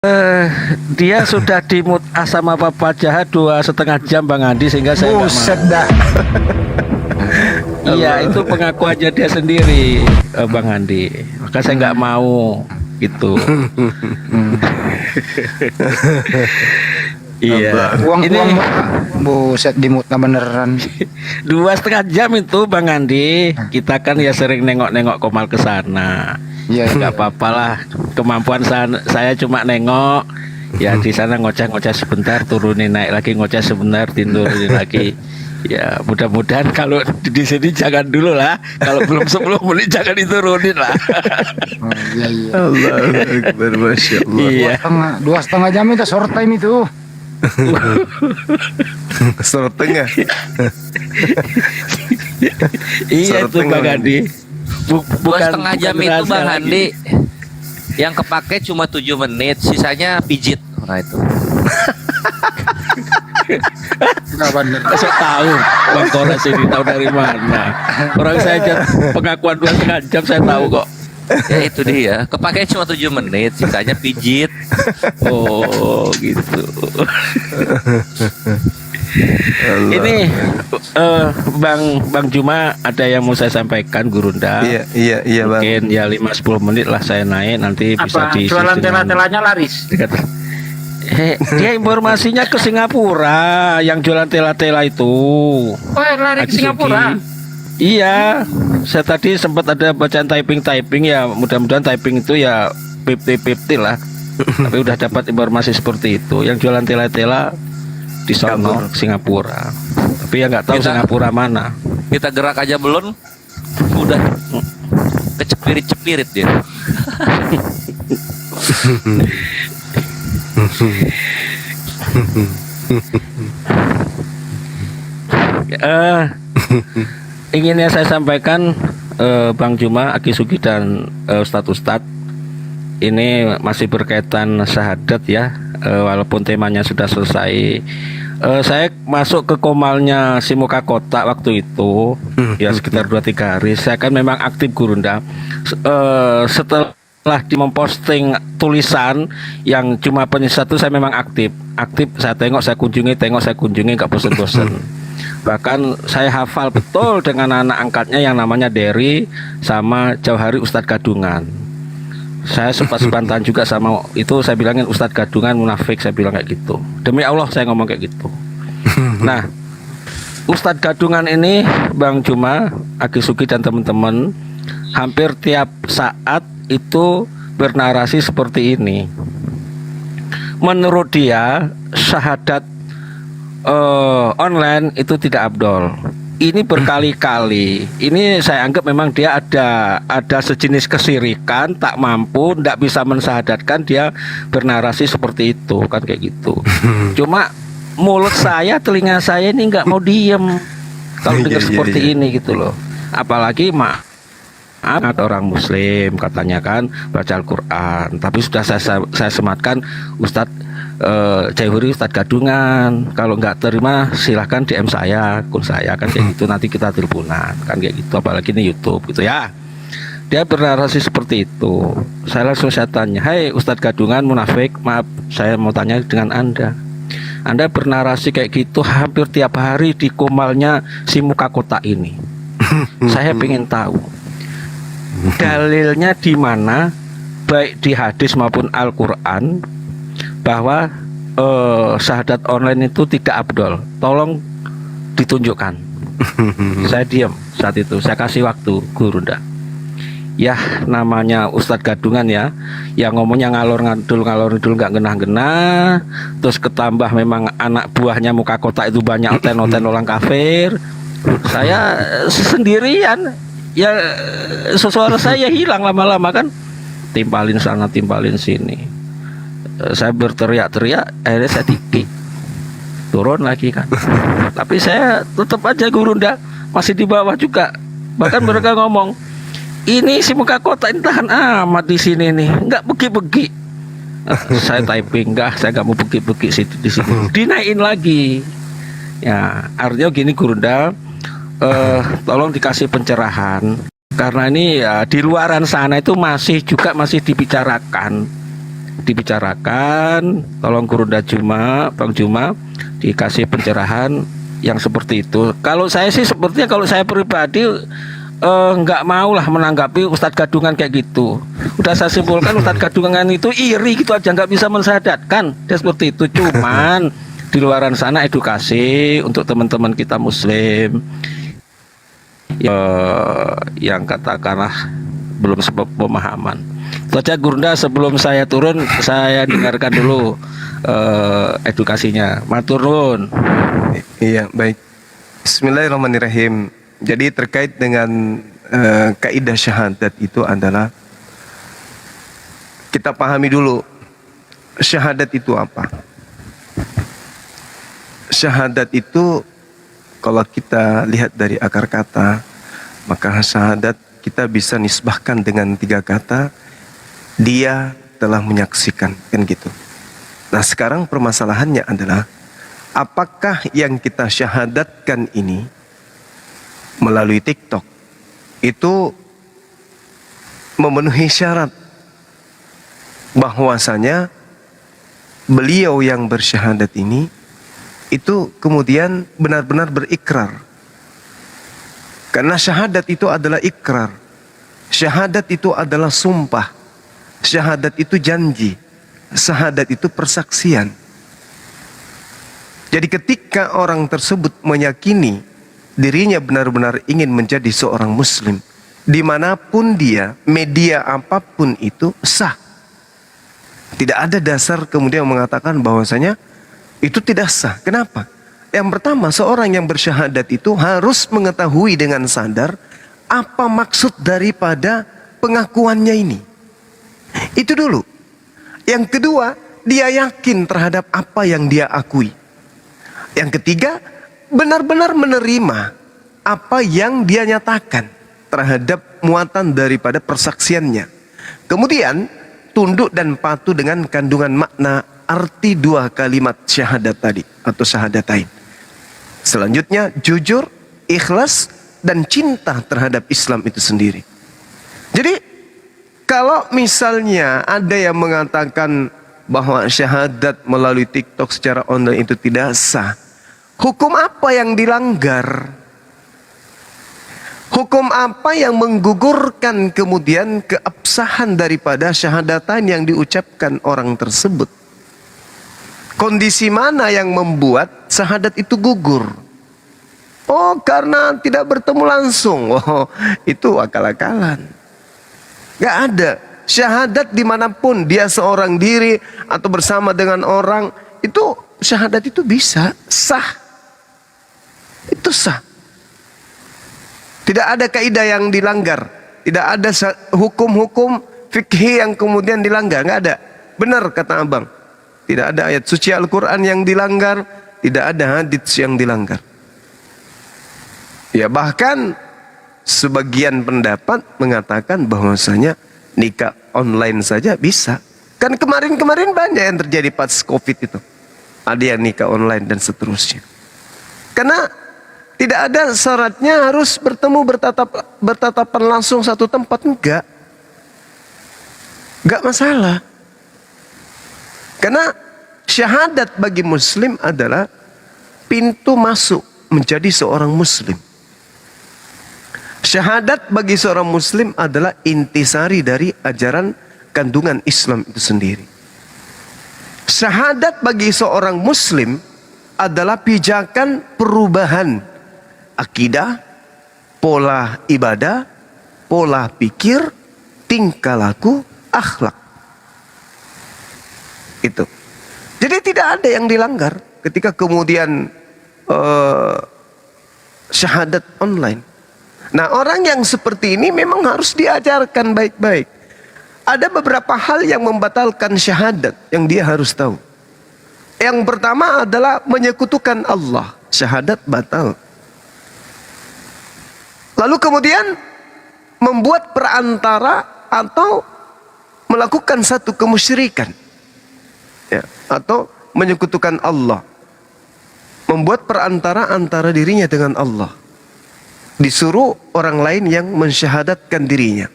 Eh, dia sudah dimut sama Papa Jahat 2,5 jam Bang Andi, sehingga saya nggak Buset mau. dah. Iya, itu pengakuannya dia sendiri, Bang Andi. Maka saya nggak mau gitu. Iya, Uang ini uang buset dimutna beneran. 2,5 jam itu Bang Andi. Kita kan ya sering nengok-nengok Komal ke sana. Iya, Nggak apa-apa lah, kemampuan saya cuma nengok. Ya di sana ngoceh-ngoceh sebentar, turunin, naik lagi, ngoceh sebentar, turunin lagi. Ya mudah-mudahan kalau di sini jangan dulu lah. Kalau belum 10 menit jangan diturunin lah. Oh, iya iya. Allahu Akbar, Masya Allah. Iya, 2,5 jam itu short time itu. Sorot tengah. iya itu Bang Andi. Dua Bukan setengah jam bukan itu rahasia Bang lagi. Andi, yang kepake cuma 7 menit, sisanya pijit. Nah itu. Enggak bener. Saya tahu Bang Koras ini tahu dari mana. Orang saya aja pengakuan 2,5 jam saya tahu kok. Ya itu dia, kepake cuma 7 menit, sisanya pijit. Oh gitu. Allah. Ini Bang Juma, ada yang mau saya sampaikan, Gurunda. Iya Bang. Mungkin ya 5-10 menit lah saya naik, nanti bisa Apa diisi jualan dengan- tela-telanya laris? Dia informasinya ke Singapura, yang jualan tela-tela itu. Oh, lari ke Aki Singapura. Sugi. Iya, saya tadi sempat ada bacaan typing ya, mudah-mudahan typing itu ya 50-50 lah. Tapi udah dapat informasi seperti itu, yang jualan tela-tela di sono Singapura. Tapi ya nggak tahu Kita- Singapura mana. Kita gerak aja belum, udah kecepirit-cepirit dia. Eh, Ingin saya sampaikan, Bang Juma, Aki Sugi dan Ustadz ini masih berkaitan syahadat ya, walaupun temanya sudah selesai. Saya masuk ke Komalnya si Muka Kotak waktu itu ya sekitar 2-3 hari. Saya kan memang aktif Gurunda. Setelah di memposting tulisan yang cuma penyesat itu, saya memang aktif. Saya tengok, saya kunjungi, nggak bosen-bosen. Bahkan saya hafal betul dengan anak angkatnya yang namanya Derry sama Jauhari Ustadz Gadungan. Saya sempat sebantahan juga sama itu, saya bilangin Ustadz Gadungan munafik, saya bilang kayak gitu. Demi Allah saya ngomong kayak gitu. Nah, Ustadz Gadungan ini, Bang Juma, Aki Sugi dan teman-teman, hampir tiap saat itu bernarasi seperti ini. Menurut dia, syahadat online itu tidak abdol. Ini berkali-kali. Ini saya anggap memang dia ada sejenis kesirikan, tak mampu, tidak bisa mensyahadatkan, dia bernarasi seperti itu, kan kayak gitu. Cuma mulut saya, telinga saya ini nggak mau diem kalau dengar seperti ini gitu loh. Apalagi ada orang Muslim katanya kan baca Al-Quran, tapi sudah saya sematkan Ustadz Jauhari Ustadz Gadungan, kalau nggak terima silahkan DM saya, akun saya kan kayak gitu, nanti kita teleponan kan kayak gitu, apalagi ini YouTube gitu ya. Dia bernarasi seperti itu. Saya langsung tanya, hai Ustadz Gadungan munafik, maaf saya mau tanya dengan Anda bernarasi kayak gitu hampir tiap hari di Komalnya si Muka Kotak ini. Saya pengen tahu dalilnya di mana, baik di hadis maupun Al-Quran, bahwa syahadat online itu tidak abdol. Tolong ditunjukkan. Saya diam saat itu, saya kasih waktu Gurunda. Ya namanya Ustadz Gadungan ya, yang ngomongnya ngalor ngidul nggak genah-genah. Terus ketambah memang anak buahnya Muka Kotak itu banyak oten-oten orang kafir. Saya sendirian ya, suara saya hilang lama-lama kan, timpalin sana timpalin sini. Saya berteriak-teriak, akhirnya saya dikik, turun lagi kan. Tapi saya tetap aja Gurunda masih di bawah juga. Bahkan mereka ngomong, ini si Muka Kotak ini tahan amat di sini nih, nggak begi-begi. Saya typing, saya nggak mau begi-begi di sini. Dinaikin lagi. Ya artinya gini Gurunda, tolong dikasih pencerahan, karena ini ya di luaran sana itu masih dibicarakan dibicarakan, tolong Gurunda Juma, Bang Juma dikasih pencerahan yang seperti itu. Kalau saya sih sepertinya, kalau saya pribadi nggak mau lah menanggapi Ustadz Gadungan kayak gitu. Udah saya simpulkan Ustadz Gadungan itu iri gitu aja, nggak bisa mensahadatkan. Dia seperti itu. Cuman di luaran sana edukasi untuk teman-teman kita Muslim yang katakanlah belum sebab pemahaman. Itu aja Gurunda, sebelum saya turun saya dengarkan dulu edukasinya. Matur nuwun. Iya, baik. Bismillahirrahmanirrahim. Jadi terkait dengan kaidah syahadat itu adalah, kita pahami dulu syahadat itu apa. Syahadat itu kalau kita lihat dari akar kata, maka syahadat kita bisa nisbahkan dengan 3 kata, dia telah menyaksikan, kan gitu. Nah sekarang permasalahannya adalah, apakah yang kita syahadatkan ini melalui TikTok itu memenuhi syarat bahwasanya beliau yang bersyahadat ini itu kemudian benar-benar berikrar. Karena syahadat itu adalah ikrar, syahadat itu adalah sumpah, syahadat itu janji, syahadat itu persaksian. Jadi ketika orang tersebut meyakini dirinya benar-benar ingin menjadi seorang muslim, dimanapun dia, media apapun itu sah. Tidak ada dasar kemudian mengatakan bahwasanya itu tidak sah. Kenapa? Yang pertama, seorang yang bersyahadat itu harus mengetahui dengan sadar apa maksud daripada pengakuannya ini. Itu dulu. Yang kedua, dia yakin terhadap apa yang dia akui. Yang ketiga, benar-benar menerima apa yang dia nyatakan terhadap muatan daripada persaksiannya. Kemudian tunduk dan patuh dengan kandungan makna arti 2 kalimat syahadat tadi atau syahadatain. Selanjutnya jujur, ikhlas, dan cinta terhadap Islam itu sendiri. Jadi kalau misalnya ada yang mengatakan bahwa syahadat melalui TikTok secara online itu tidak sah, hukum apa yang dilanggar? Hukum apa yang menggugurkan kemudian keabsahan daripada syahadatain yang diucapkan orang tersebut? Kondisi mana yang membuat syahadat itu gugur? Oh, karena tidak bertemu langsung. Oh, itu akal-akalan. Gak ada. Syahadat dimanapun dia seorang diri atau bersama dengan orang, itu syahadat itu bisa sah. Itu sah. Tidak ada kaidah yang dilanggar, tidak ada hukum-hukum fikih yang kemudian dilanggar, nggak ada. Benar kata abang, tidak ada ayat suci Al-Quran yang dilanggar, tidak ada hadits yang dilanggar. Ya bahkan sebagian pendapat mengatakan bahwasanya nikah online saja bisa. Kan kemarin-kemarin banyak yang terjadi pas COVID itu. Ada yang nikah online dan seterusnya. Karena tidak ada syaratnya harus bertemu bertatapan langsung satu tempat, enggak. Enggak masalah. Karena syahadat bagi muslim adalah pintu masuk menjadi seorang muslim. Syahadat bagi seorang muslim adalah intisari dari ajaran kandungan Islam itu sendiri. Syahadat bagi seorang muslim adalah pijakan perubahan akidah, pola ibadah, pola pikir, tingkah laku, akhlak. Itu. Jadi tidak ada yang dilanggar ketika kemudian syahadat online. Nah, orang yang seperti ini memang harus diajarkan baik-baik. Ada beberapa hal yang membatalkan syahadat yang dia harus tahu. Yang pertama adalah menyekutukan Allah. Syahadat batal. Lalu kemudian membuat perantara atau melakukan satu kemusyrikan. Ya, atau menyekutukan Allah. Membuat perantara antara dirinya dengan Allah. Disuruh orang lain yang mensyahadatkan dirinya.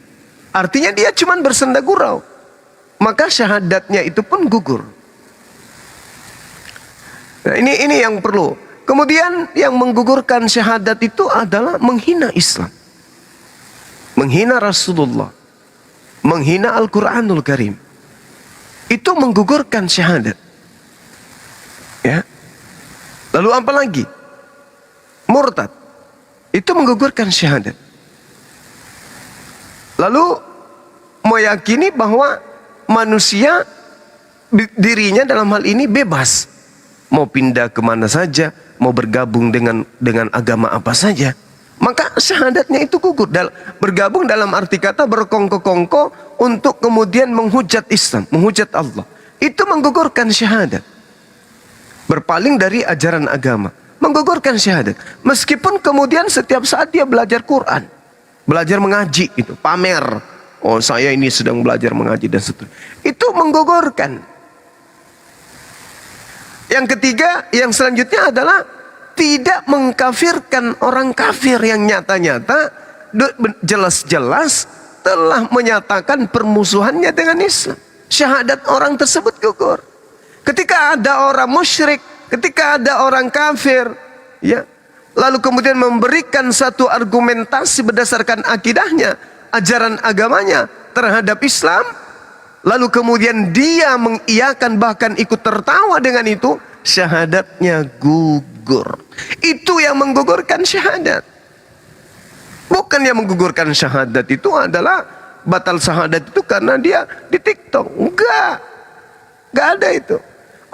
Artinya dia cuma bersenda gurau. maka syahadatnya itu pun gugur. Nah, ini yang perlu. Kemudian yang menggugurkan syahadat itu adalah menghina Islam, menghina Rasulullah, menghina Al-Quranul Karim. Itu menggugurkan syahadat. Ya. Lalu apa lagi? Murtad. Itu menggugurkan syahadat. Lalu meyakini bahwa manusia dirinya dalam hal ini bebas, mau pindah kemana saja, mau bergabung dengan agama apa saja, maka syahadatnya itu gugur. Bergabung dalam arti kata berkongko-kongko untuk kemudian menghujat Islam, menghujat Allah. Itu menggugurkan syahadat. Berpaling dari ajaran agama, menggugurkan syahadat. Meskipun kemudian setiap saat dia belajar Quran, belajar mengaji, itu pamer. Oh, saya ini sedang belajar mengaji dan seterusnya. Itu menggugurkan. Yang ketiga, yang selanjutnya adalah tidak mengkafirkan orang kafir yang nyata-nyata jelas-jelas telah menyatakan permusuhannya dengan Islam. Syahadat orang tersebut gugur. Ketika ada orang musyrik, ketika ada orang kafir, ya, lalu kemudian memberikan satu argumentasi berdasarkan akidahnya, ajaran agamanya terhadap Islam, lalu kemudian dia mengiyakan bahkan ikut tertawa dengan itu, syahadatnya gugur. Itu yang menggugurkan syahadat. Bukan yang menggugurkan syahadat itu adalah batal syahadat itu karena dia di TikTok. Enggak ada itu.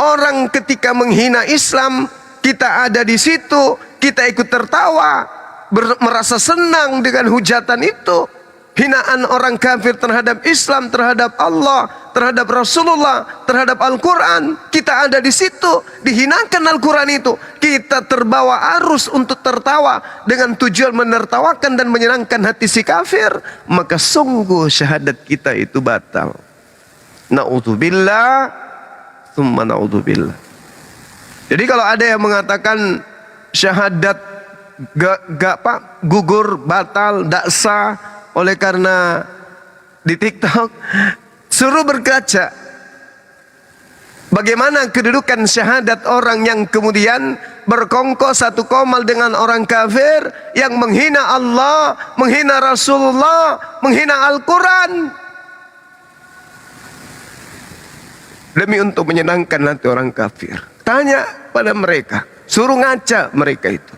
Orang ketika menghina Islam, kita ada di situ, kita ikut tertawa, merasa senang dengan hujatan itu. Hinaan orang kafir terhadap Islam, terhadap Allah, terhadap Rasulullah, terhadap Al-Quran. Kita ada di situ, dihinakan Al-Quran itu. Kita terbawa arus untuk tertawa dengan tujuan menertawakan dan menyenangkan hati si kafir. Maka sungguh syahadat kita itu batal. Na'udzubillah, tsumma na'udzubillah. Jadi kalau ada yang mengatakan syahadat gugur, batal, tak sah, oleh karena di TikTok, suruh berkaca bagaimana kedudukan syahadat orang yang kemudian berkongkol satu komal dengan orang kafir yang menghina Allah, menghina Rasulullah, menghina Al-Quran demi untuk menyenangkan hati orang kafir. Tanya pada mereka, suruh ngaca mereka itu.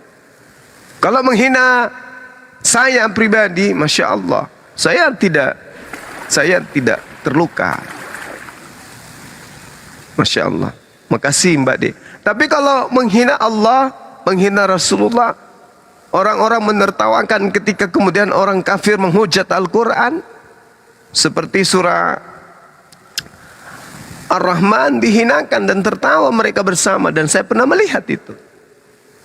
Kalau menghina saya pribadi, Masya Allah, saya tidak terluka. Masya Allah. Makasih Mbak De. Tapi kalau menghina Allah, menghina Rasulullah, orang-orang menertawakan ketika kemudian orang kafir menghujat Al-Quran, seperti surah Ar-Rahman dihinakan dan tertawa mereka bersama, dan saya pernah melihat itu.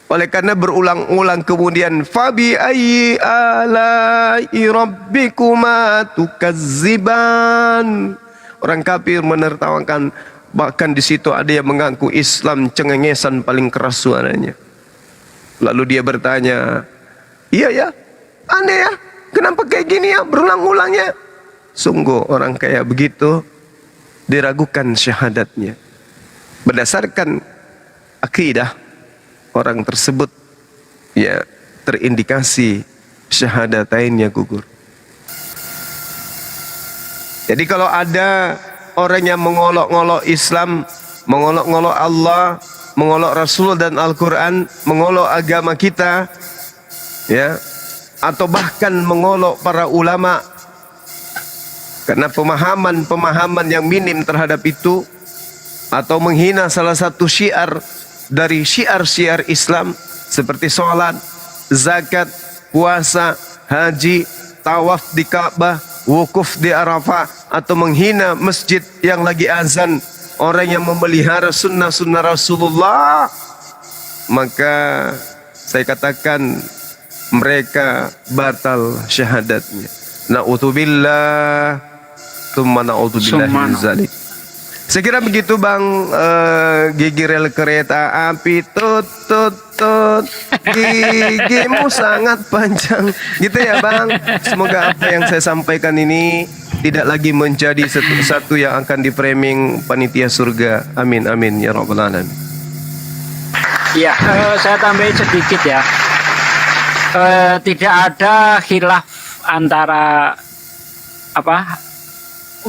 Oleh karena berulang-ulang kemudian fabi ayyi alai rabbikuma tukazziban. Orang kafir menertawakan, bahkan di situ ada yang mengaku Islam cengengesan paling keras suaranya. Lalu dia bertanya, "Iya ya, aneh ya, kenapa kayak gini ya berulang-ulangnya?" Sungguh orang kayak begitu diragukan syahadatnya. Berdasarkan akidah orang tersebut, ya, terindikasi syahadatainnya gugur. Jadi kalau ada orang yang mengolok-ngolok Islam, mengolok-ngolok Allah, mengolok Rasul dan Al-Quran, mengolok agama kita, ya, atau bahkan mengolok para ulama karena pemahaman yang minim terhadap itu, atau menghina salah satu syiar dari syiar-syiar Islam seperti sholat, zakat, puasa, haji, tawaf di Ka'bah, wukuf di Arafah, atau menghina masjid yang lagi azan, orang yang memelihara sunnah-sunnah Rasulullah, maka saya katakan mereka batal syahadatnya. Na'udzubillah, tsumma na'udzubillah min dzalik. Saya kira begitu Bang. Gigi rel kereta api tut tut tut, gigimu sangat panjang, gitu ya Bang. Semoga apa yang saya sampaikan ini tidak lagi menjadi satu yang akan di framing panitia surga. Amin amin ya rabbal alamin. Ya, saya tambahin sedikit ya. Tidak ada khilaf antara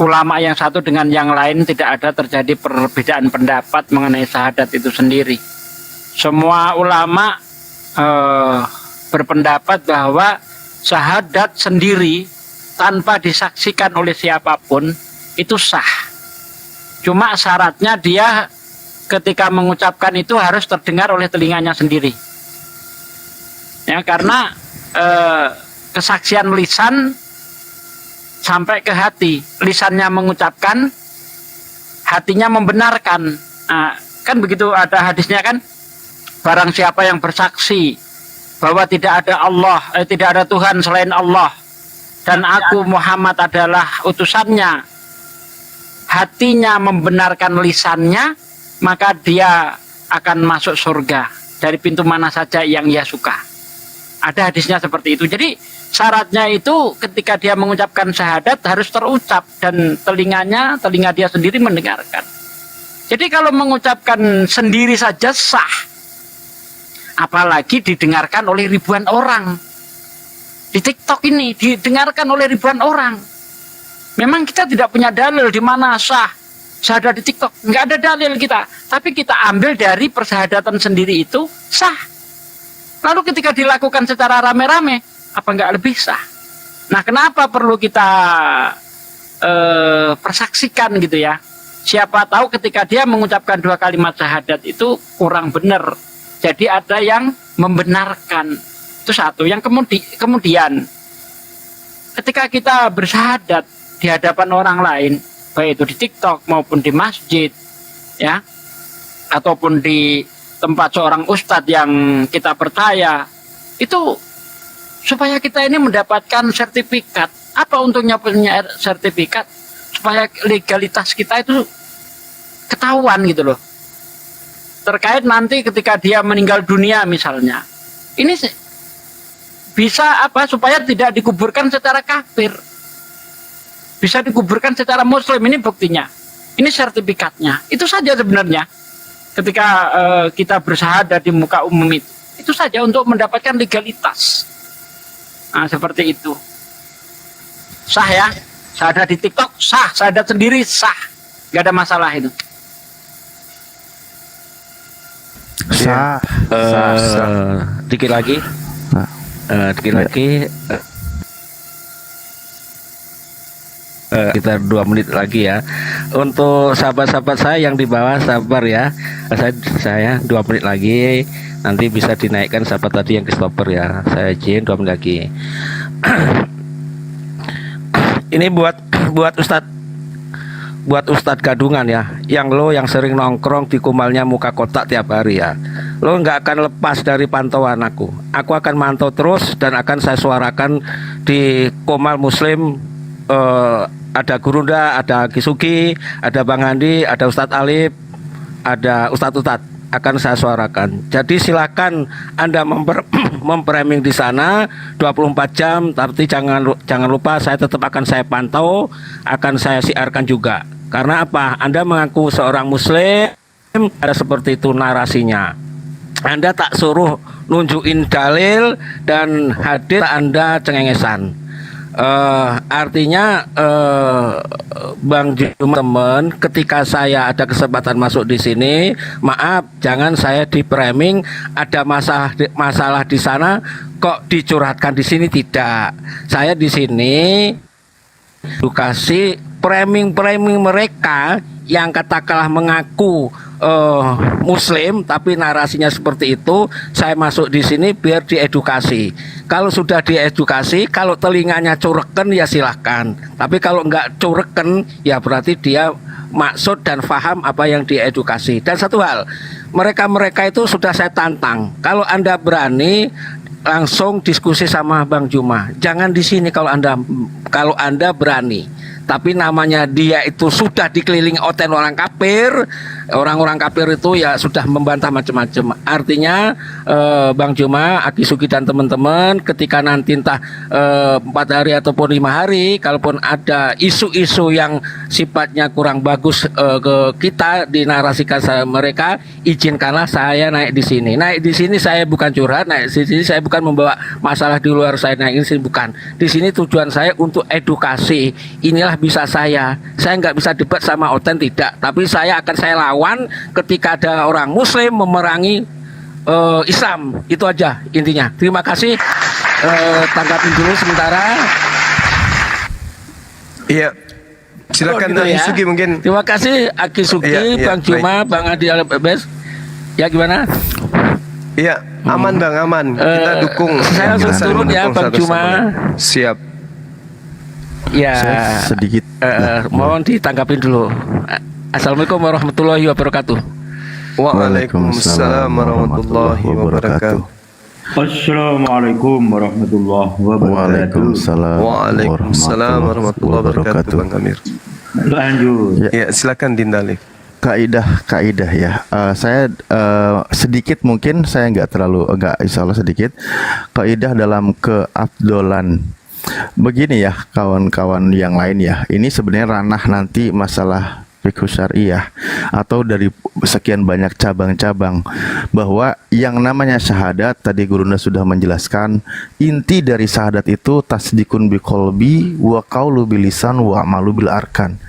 ulama yang satu dengan yang lain, tidak ada terjadi perbedaan pendapat mengenai syahadat itu sendiri. Semua ulama berpendapat bahwa syahadat sendiri tanpa disaksikan oleh siapapun itu sah. Cuma syaratnya dia ketika mengucapkan itu harus terdengar oleh telinganya sendiri. Ya, karena kesaksian lisan sampai ke hati, lisannya mengucapkan, hatinya membenarkan. Nah, kan begitu ada hadisnya kan, barang siapa yang bersaksi bahwa tidak ada Allah, tidak ada Tuhan selain Allah, dan aku Muhammad adalah utusannya, hatinya membenarkan lisannya, maka dia akan masuk surga dari pintu mana saja yang ia suka. Ada hadisnya seperti itu. Jadi syaratnya itu ketika dia mengucapkan syahadat harus terucap dan telinga dia sendiri mendengarkan. Jadi kalau mengucapkan sendiri saja sah, apalagi didengarkan oleh ribuan orang. Di TikTok ini didengarkan oleh ribuan orang. Memang kita tidak punya dalil di mana sah syahadat di TikTok. Nggak ada dalil kita. Tapi kita ambil dari persahadatan sendiri itu sah. Lalu ketika dilakukan secara rame-rame, apa nggak lebih sah? Nah, kenapa perlu kita persaksikan gitu ya? Siapa tahu ketika dia mengucapkan 2 kalimat syahadat itu kurang benar. Jadi ada yang membenarkan. Itu satu. Yang kemudian ketika kita bersyahadat di hadapan orang lain, baik itu di TikTok maupun di masjid, ya, ataupun di tempat seorang ustadz yang kita percaya, itu supaya kita ini mendapatkan sertifikat. Apa untungnya punya sertifikat? Supaya legalitas kita itu ketahuan gitu loh. Terkait nanti ketika dia meninggal dunia misalnya, ini bisa supaya tidak dikuburkan secara kafir, bisa dikuburkan secara muslim. Ini buktinya, ini sertifikatnya. Itu saja sebenarnya ketika kita bersyahadat di muka umum itu saja untuk mendapatkan legalitas. Nah, seperti itu. Sah ya, syahadat di TikTok sah, syahadat sendiri sah, nggak ada masalah itu. Sah. Dikit lagi. Dikit lagi. Sekitar 2 menit lagi ya. Untuk sahabat-sahabat saya yang di bawah sabar ya. Saya 2 menit lagi. Nanti bisa dinaikkan sahabat tadi yang Christopher ya. Saya izin 2 menit lagi. Ini buat Ustadz gadungan ya, yang sering nongkrong di kumalnya muka kotak tiap hari ya. Lo nggak akan lepas dari pantauan aku akan mantau terus dan akan saya suarakan di Komal Muslim. Ada Gurunda, ada Kisugi, ada Bang Andi, ada Ustadz Alif, ada Ustadz Utat, akan saya suarakan. Jadi silakan Anda memframing di sana 24 jam, tapi jangan lupa saya tetap akan saya pantau, akan saya siarkan juga. Karena apa? Anda mengaku seorang muslim, ada seperti itu narasinya. Anda tak suruh nunjukin dalil dan hadis, Anda cengengesan. Artinya Bang Juma teman, ketika saya ada kesempatan masuk di sini, maaf jangan saya di framing ada masalah di sana kok dicurhatkan di sini, tidak. Saya di sini edukasi framing mereka yang katakanlah mengaku muslim tapi narasinya seperti itu. Saya masuk di sini biar diedukasi. Kalau sudah diedukasi, kalau telinganya cureken ya silahkan. Tapi kalau nggak cureken ya berarti dia maksud dan faham apa yang diedukasi. Dan satu hal, mereka itu sudah saya tantang. Kalau Anda berani langsung diskusi sama Bang Juma. Jangan di sini kalau Anda berani. tapi namanya dia itu sudah dikelilingi oleh orang kafir. Orang-orang kafir itu ya sudah membantah macam-macam. Artinya Bang Juma, Aki Sugi dan teman-teman, ketika nanti entah 4 hari ataupun 5 hari, kalaupun ada isu-isu yang sifatnya kurang bagus ke kita dinarasikan sama mereka, izinkanlah saya naik di sini. Naik di sini saya bukan curhat, naik di sini saya bukan membawa masalah di luar saya, naik di sini bukan. Di sini tujuan saya untuk edukasi. Inilah bisa saya nggak bisa debat sama Oten, tidak, tapi saya lawan ketika ada orang Muslim memerangi Islam. Itu aja intinya. Terima kasih. Tanggapin dulu sementara. Iya. Silakan gitu Aki ya. Sugi mungkin. Terima kasih Aki Sugi, Iya, Bang Juma, Bang Adi Alebes. Ya gimana? Iya, aman Bang, aman. Kita dukung. Saya langsung Kita turun ya, mendukung Bang satu Juma. sama lain. Siap. Ya, sedikit. mohon ditanggapin dulu. Assalamualaikum warahmatullahi wabarakatuh. Waalaikumsalam warahmatullahi wabarakatuh. Assalamualaikum warahmatullahi wabarakatuh. Waalaikumsalam warahmatullahi wabarakatuh, Bang Amir. Lanjut. Ya, silakan Dindalif. Kaidah ya. Saya sedikit, mungkin saya nggak insya Allah sedikit kaidah dalam keabdolan. Begini ya kawan-kawan yang lain ya. Ini sebenarnya ranah nanti masalah fikih syariah atau dari sekian banyak cabang-cabang, bahwa yang namanya syahadat tadi Gurunda sudah menjelaskan, inti dari syahadat itu tasdikun biqolbi wa qaulu bilisan wa amalu bil arkan.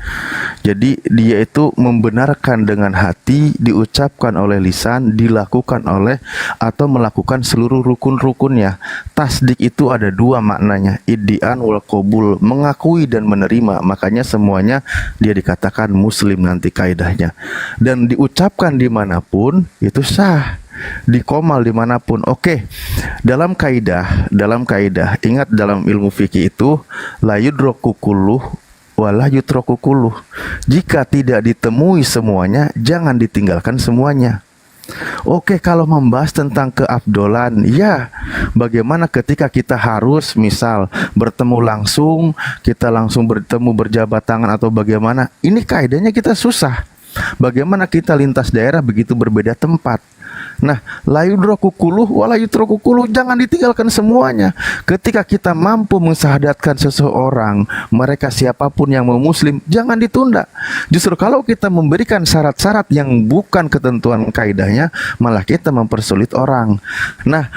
Jadi dia itu membenarkan dengan hati, diucapkan oleh lisan, dilakukan oleh atau melakukan seluruh rukun-rukunnya. Tasdik itu ada dua maknanya, iddian wal qabul, mengakui dan menerima. Makanya semuanya dia dikatakan muslim nanti kaidahnya. Dan diucapkan dimanapun itu sah, dikomal dimanapun. Oke, dalam kaidah ingat dalam ilmu fikih itu la yudroku kulluh wala yutroku kulluh. Jika tidak ditemui semuanya, jangan ditinggalkan semuanya. Oke, kalau membahas tentang keabdolan, ya bagaimana ketika kita harus misal bertemu langsung, kita langsung bertemu berjabat tangan atau bagaimana, ini kaidahnya kita susah. Bagaimana kita lintas daerah begitu berbeda tempat. Nah, la yudroku kuluh wala yutroku kuluh, jangan ditinggalkan semuanya. Ketika kita mampu mensyahadatkan seseorang, mereka siapapun yang mau muslim, jangan ditunda. Justru kalau kita memberikan syarat-syarat yang bukan ketentuan kaidahnya, malah kita mempersulit orang. Nah,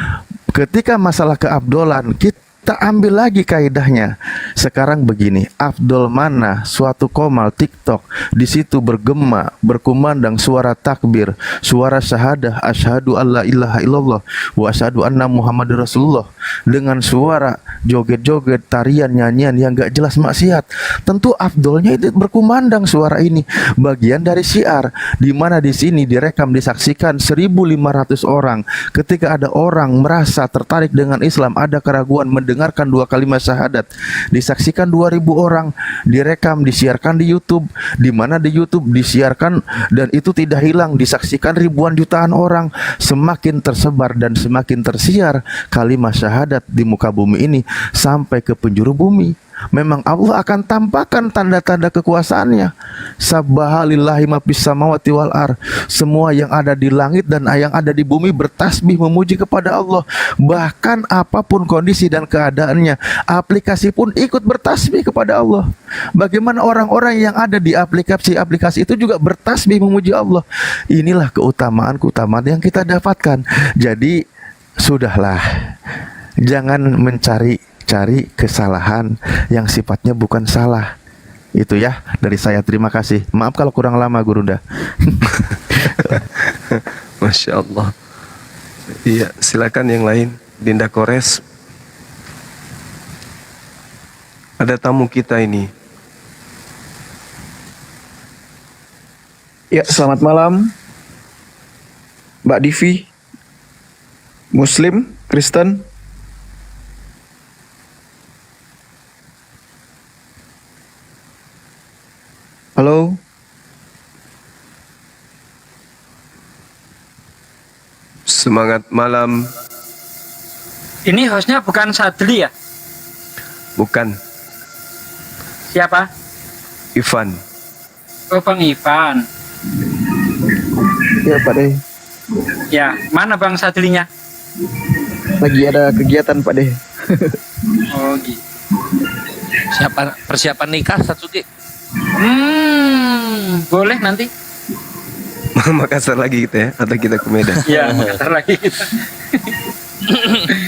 ketika masalah keabdolan, kita ambil lagi kaidahnya. Sekarang begini, afdol mana suatu komal TikTok, di situ bergema, berkumandang suara takbir, suara syahadah, asyhadu alla ilaha illallah wa asyhadu anna muhammadur rasulullah, dengan suara joget-joget, tarian, nyanyian yang gak jelas maksiat. Tentu afdolnya itu berkumandang suara ini, bagian dari syiar, di mana di sini direkam disaksikan 1.500 orang. Ketika ada orang merasa tertarik dengan Islam, ada keraguan, mendengarkan dua kalimat syahadat, disaksikan 2.000 orang, direkam, disiarkan di YouTube, di mana di YouTube disiarkan dan itu tidak hilang, disaksikan ribuan jutaan orang. Semakin tersebar dan semakin tersiar kalimat syahadat di muka bumi ini sampai ke penjuru bumi. Memang Allah akan tampakkan tanda-tanda kekuasaannya. Sabbahallillahi ma fis samawati wal ar. Semua yang ada di langit dan yang ada di bumi bertasbih memuji kepada Allah. Bahkan apapun kondisi dan keadaannya, aplikasi pun ikut bertasbih kepada Allah. Bagaimana orang-orang yang ada di aplikasi-aplikasi itu juga bertasbih memuji Allah. Inilah keutamaan-keutamaan yang kita dapatkan. Jadi sudahlah, jangan mencari kesalahan yang sifatnya bukan salah. Itu ya dari saya, terima kasih. Maaf kalau kurang lama Gurunda. Masya Allah. Iya, silakan yang lain. Dinda Kores. Ada tamu kita ini. Ya, selamat malam Mbak Divi. Muslim, Kristen. Halo. Semangat malam. Ini hostnya bukan Sadli ya? Bukan. Siapa? Ivan. Oh, Bang Ivan. Ya Pak De, Ya, mana Bang Sadlinya? lagi ada kegiatan Pak De. Oh, gitu. Persiapan nikah Satsuki. Boleh nanti. Makassar lagi gitu ya, atau kita ke Medan? Ya, bentar lagi kita.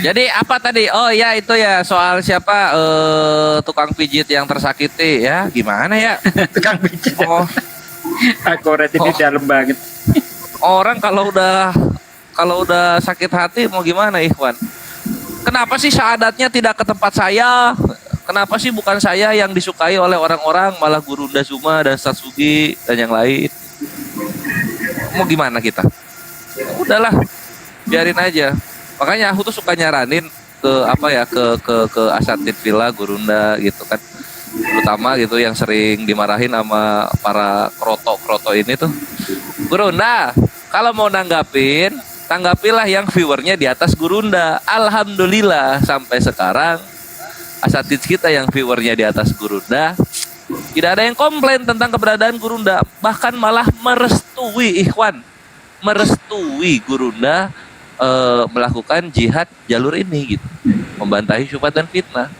Jadi apa tadi? Oh ya itu ya soal siapa tukang pijit yang tersakiti ya. Gimana ya? Tukang pijit. Oh, Aku ini Oh. dalam banget. orang kalau udah sakit hati mau gimana Ikhwan? Kenapa sih syahadatnya tidak ke tempat saya? Kenapa sih bukan saya yang disukai oleh orang-orang, malah Gurunda Suma dan Satsugi dan yang lain? Mau gimana kita? Ya udahlah, biarin aja. Makanya aku tuh suka nyaranin ke apa ya ke asatid villa Gurunda gitu kan. Terutama gitu yang sering dimarahin sama para kroto ini tuh. Gurunda, kalau mau nanggapin, tanggapilah yang viewernya di atas Gurunda. Alhamdulillah sampai sekarang asatid kita yang viewernya di atas Gurunda tidak ada yang komplain tentang keberadaan Gurunda, bahkan malah merestui Ikhwan, merestui Gurunda melakukan jihad jalur ini gitu, membantahi syubhat dan fitnah.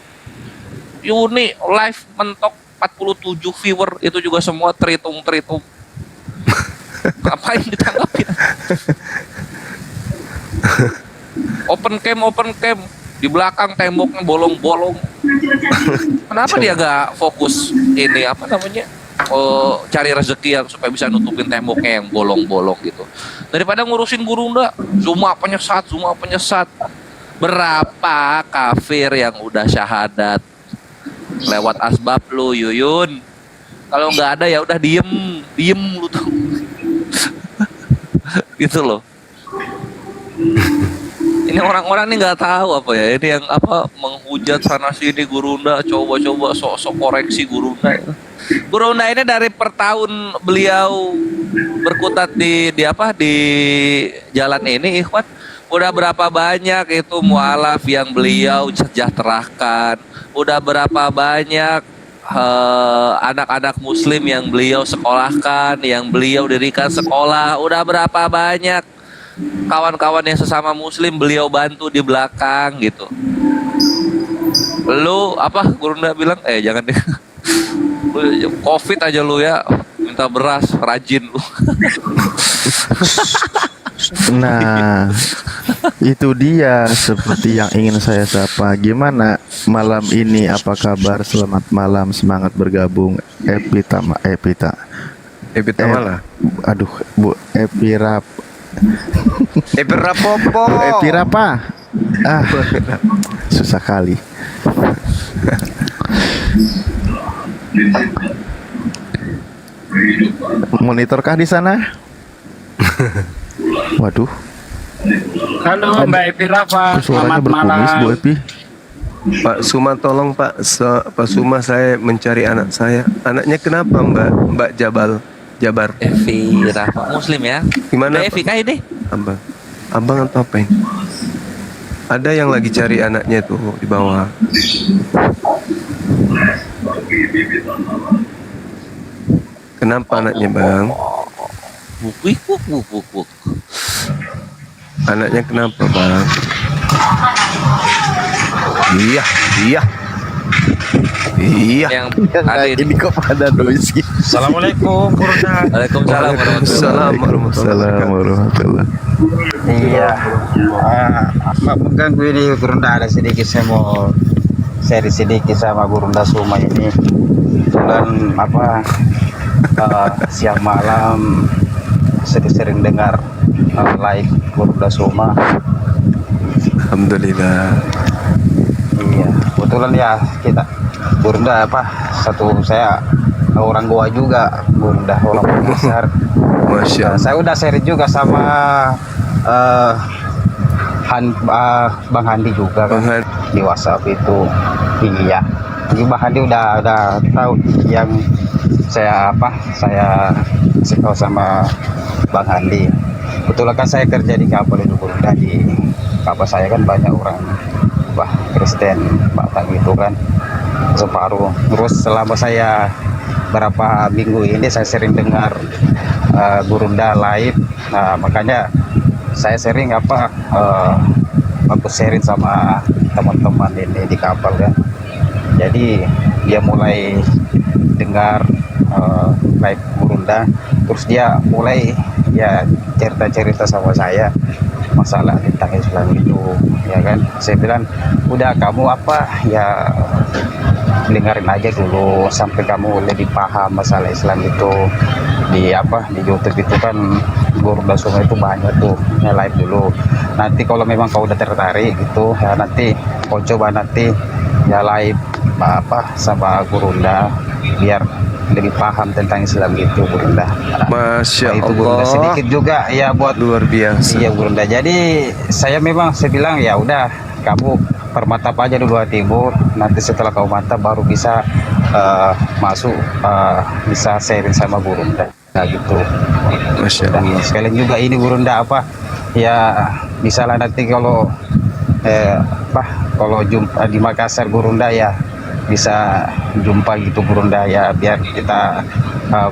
Yuni live mentok 47 viewer itu juga semua teritung. Ngapain ditanggapin? Open cam di belakang temboknya bolong-bolong. Kenapa dia gak fokus ini apa namanya? Cari rezeki yang supaya bisa nutupin temboknya yang bolong-bolong gitu. Daripada ngurusin Gurunda, Zuma penyesat. Berapa kafir yang udah syahadat lewat asbab lu Yuyun? Kalau nggak ada ya udah diem lu tuh. Gitu loh. Ini orang-orang ini nggak tahu apa ya, ini yang apa menghujat sana sini Gurunda, coba sok-sok koreksi Gurunda. Gurunda ini dari per tahun beliau berkutat di jalan ini, Ikhwan, udah berapa banyak itu mualaf yang beliau sejahterakan, udah berapa banyak anak-anak muslim yang beliau sekolahkan, yang beliau dirikan sekolah, udah berapa banyak kawan-kawan yang sesama muslim beliau bantu di belakang gitu. Lu apa Gurunda bilang jangan deh. Lu Covid aja lu ya, minta beras rajin lu. Nah, itu dia seperti yang ingin saya sapa. Gimana malam ini? Apa kabar? Selamat malam, semangat bergabung. Epita Malah. Aduh, Bu Epirap. Epirapopo. Epirapa. Susah kali. Monitorkah di sana? Waduh, Halo Mbak Epi Rafa, suaranya selamat berkumis Bu malam. Epi. Pak Suma tolong Pak, Pak Suma saya mencari anak saya. Anaknya kenapa Mbak Jabar? Evi Rafa Muslim ya. Gimana, Mbak Evi kah ini? Abang atau apa ini? Ada yang lagi cari anaknya tuh di bawah. Kenapa anaknya Bang? Buk. Anaknya kenapa Bang? Iya. Yang ada Ini kok pada noisy. Assalamualaikum Gurunda. Waalaikumsalam Waalaikumsalam warahmatullahi. Iya, Mbak mengganggu ini Gurunda, ada sedikit saya mau share sedikit sama Gurunda Suma ini. Kebetulan siang malam sering dengar live Gurunda Suma. Alhamdulillah. Iya, kebetulan ya kita Gurunda saya orang Goa juga, Gurunda orang Makassar. Masya Allah. Saya udah share juga sama Bang Handi juga kan, Bang Handi. di WhatsApp itu. Iya, jadi Bang Handi udah tahu yang saya kasih tahu sama Bang Handi. Betul kan saya kerja di kapal itu Gurunda, di kapal saya kan banyak orang Kristen Batak gitu kan, separuh. Terus selama saya berapa minggu ini saya sering dengar Gurunda live. Nah, makanya saya sering aku sharing sama teman-teman ini di kapal kan. Jadi dia mulai dengar live Gurunda, terus dia mulai ya cerita-cerita sama saya masalah tentang Islam itu, ya kan. Saya bilang, udah kamu ya dengerin aja dulu sampai kamu lebih paham masalah Islam itu. Di YouTube itu kan Gurunda semua itu banyak tuh, ya live dulu. Nanti kalau memang kau udah tertarik gitu ya, nanti kau coba nanti ya live sama Gurunda biar lebih paham tentang Islam gitu Gurunda. Masya Itu Gurunda Allah, sedikit juga ya buat luar biasa. iya Gurunda. Jadi saya bilang ya udah kamu permantap aja dulu hatimu, nanti setelah kau mantap baru bisa masuk bisa sharing sama Gurunda. Nah gitu. Masya Allah. Sekalian juga ini Gurunda ya misalnya nanti kalau kalau jumpa di Makassar Gurunda ya bisa jumpa gitu Gurunda ya, biar kita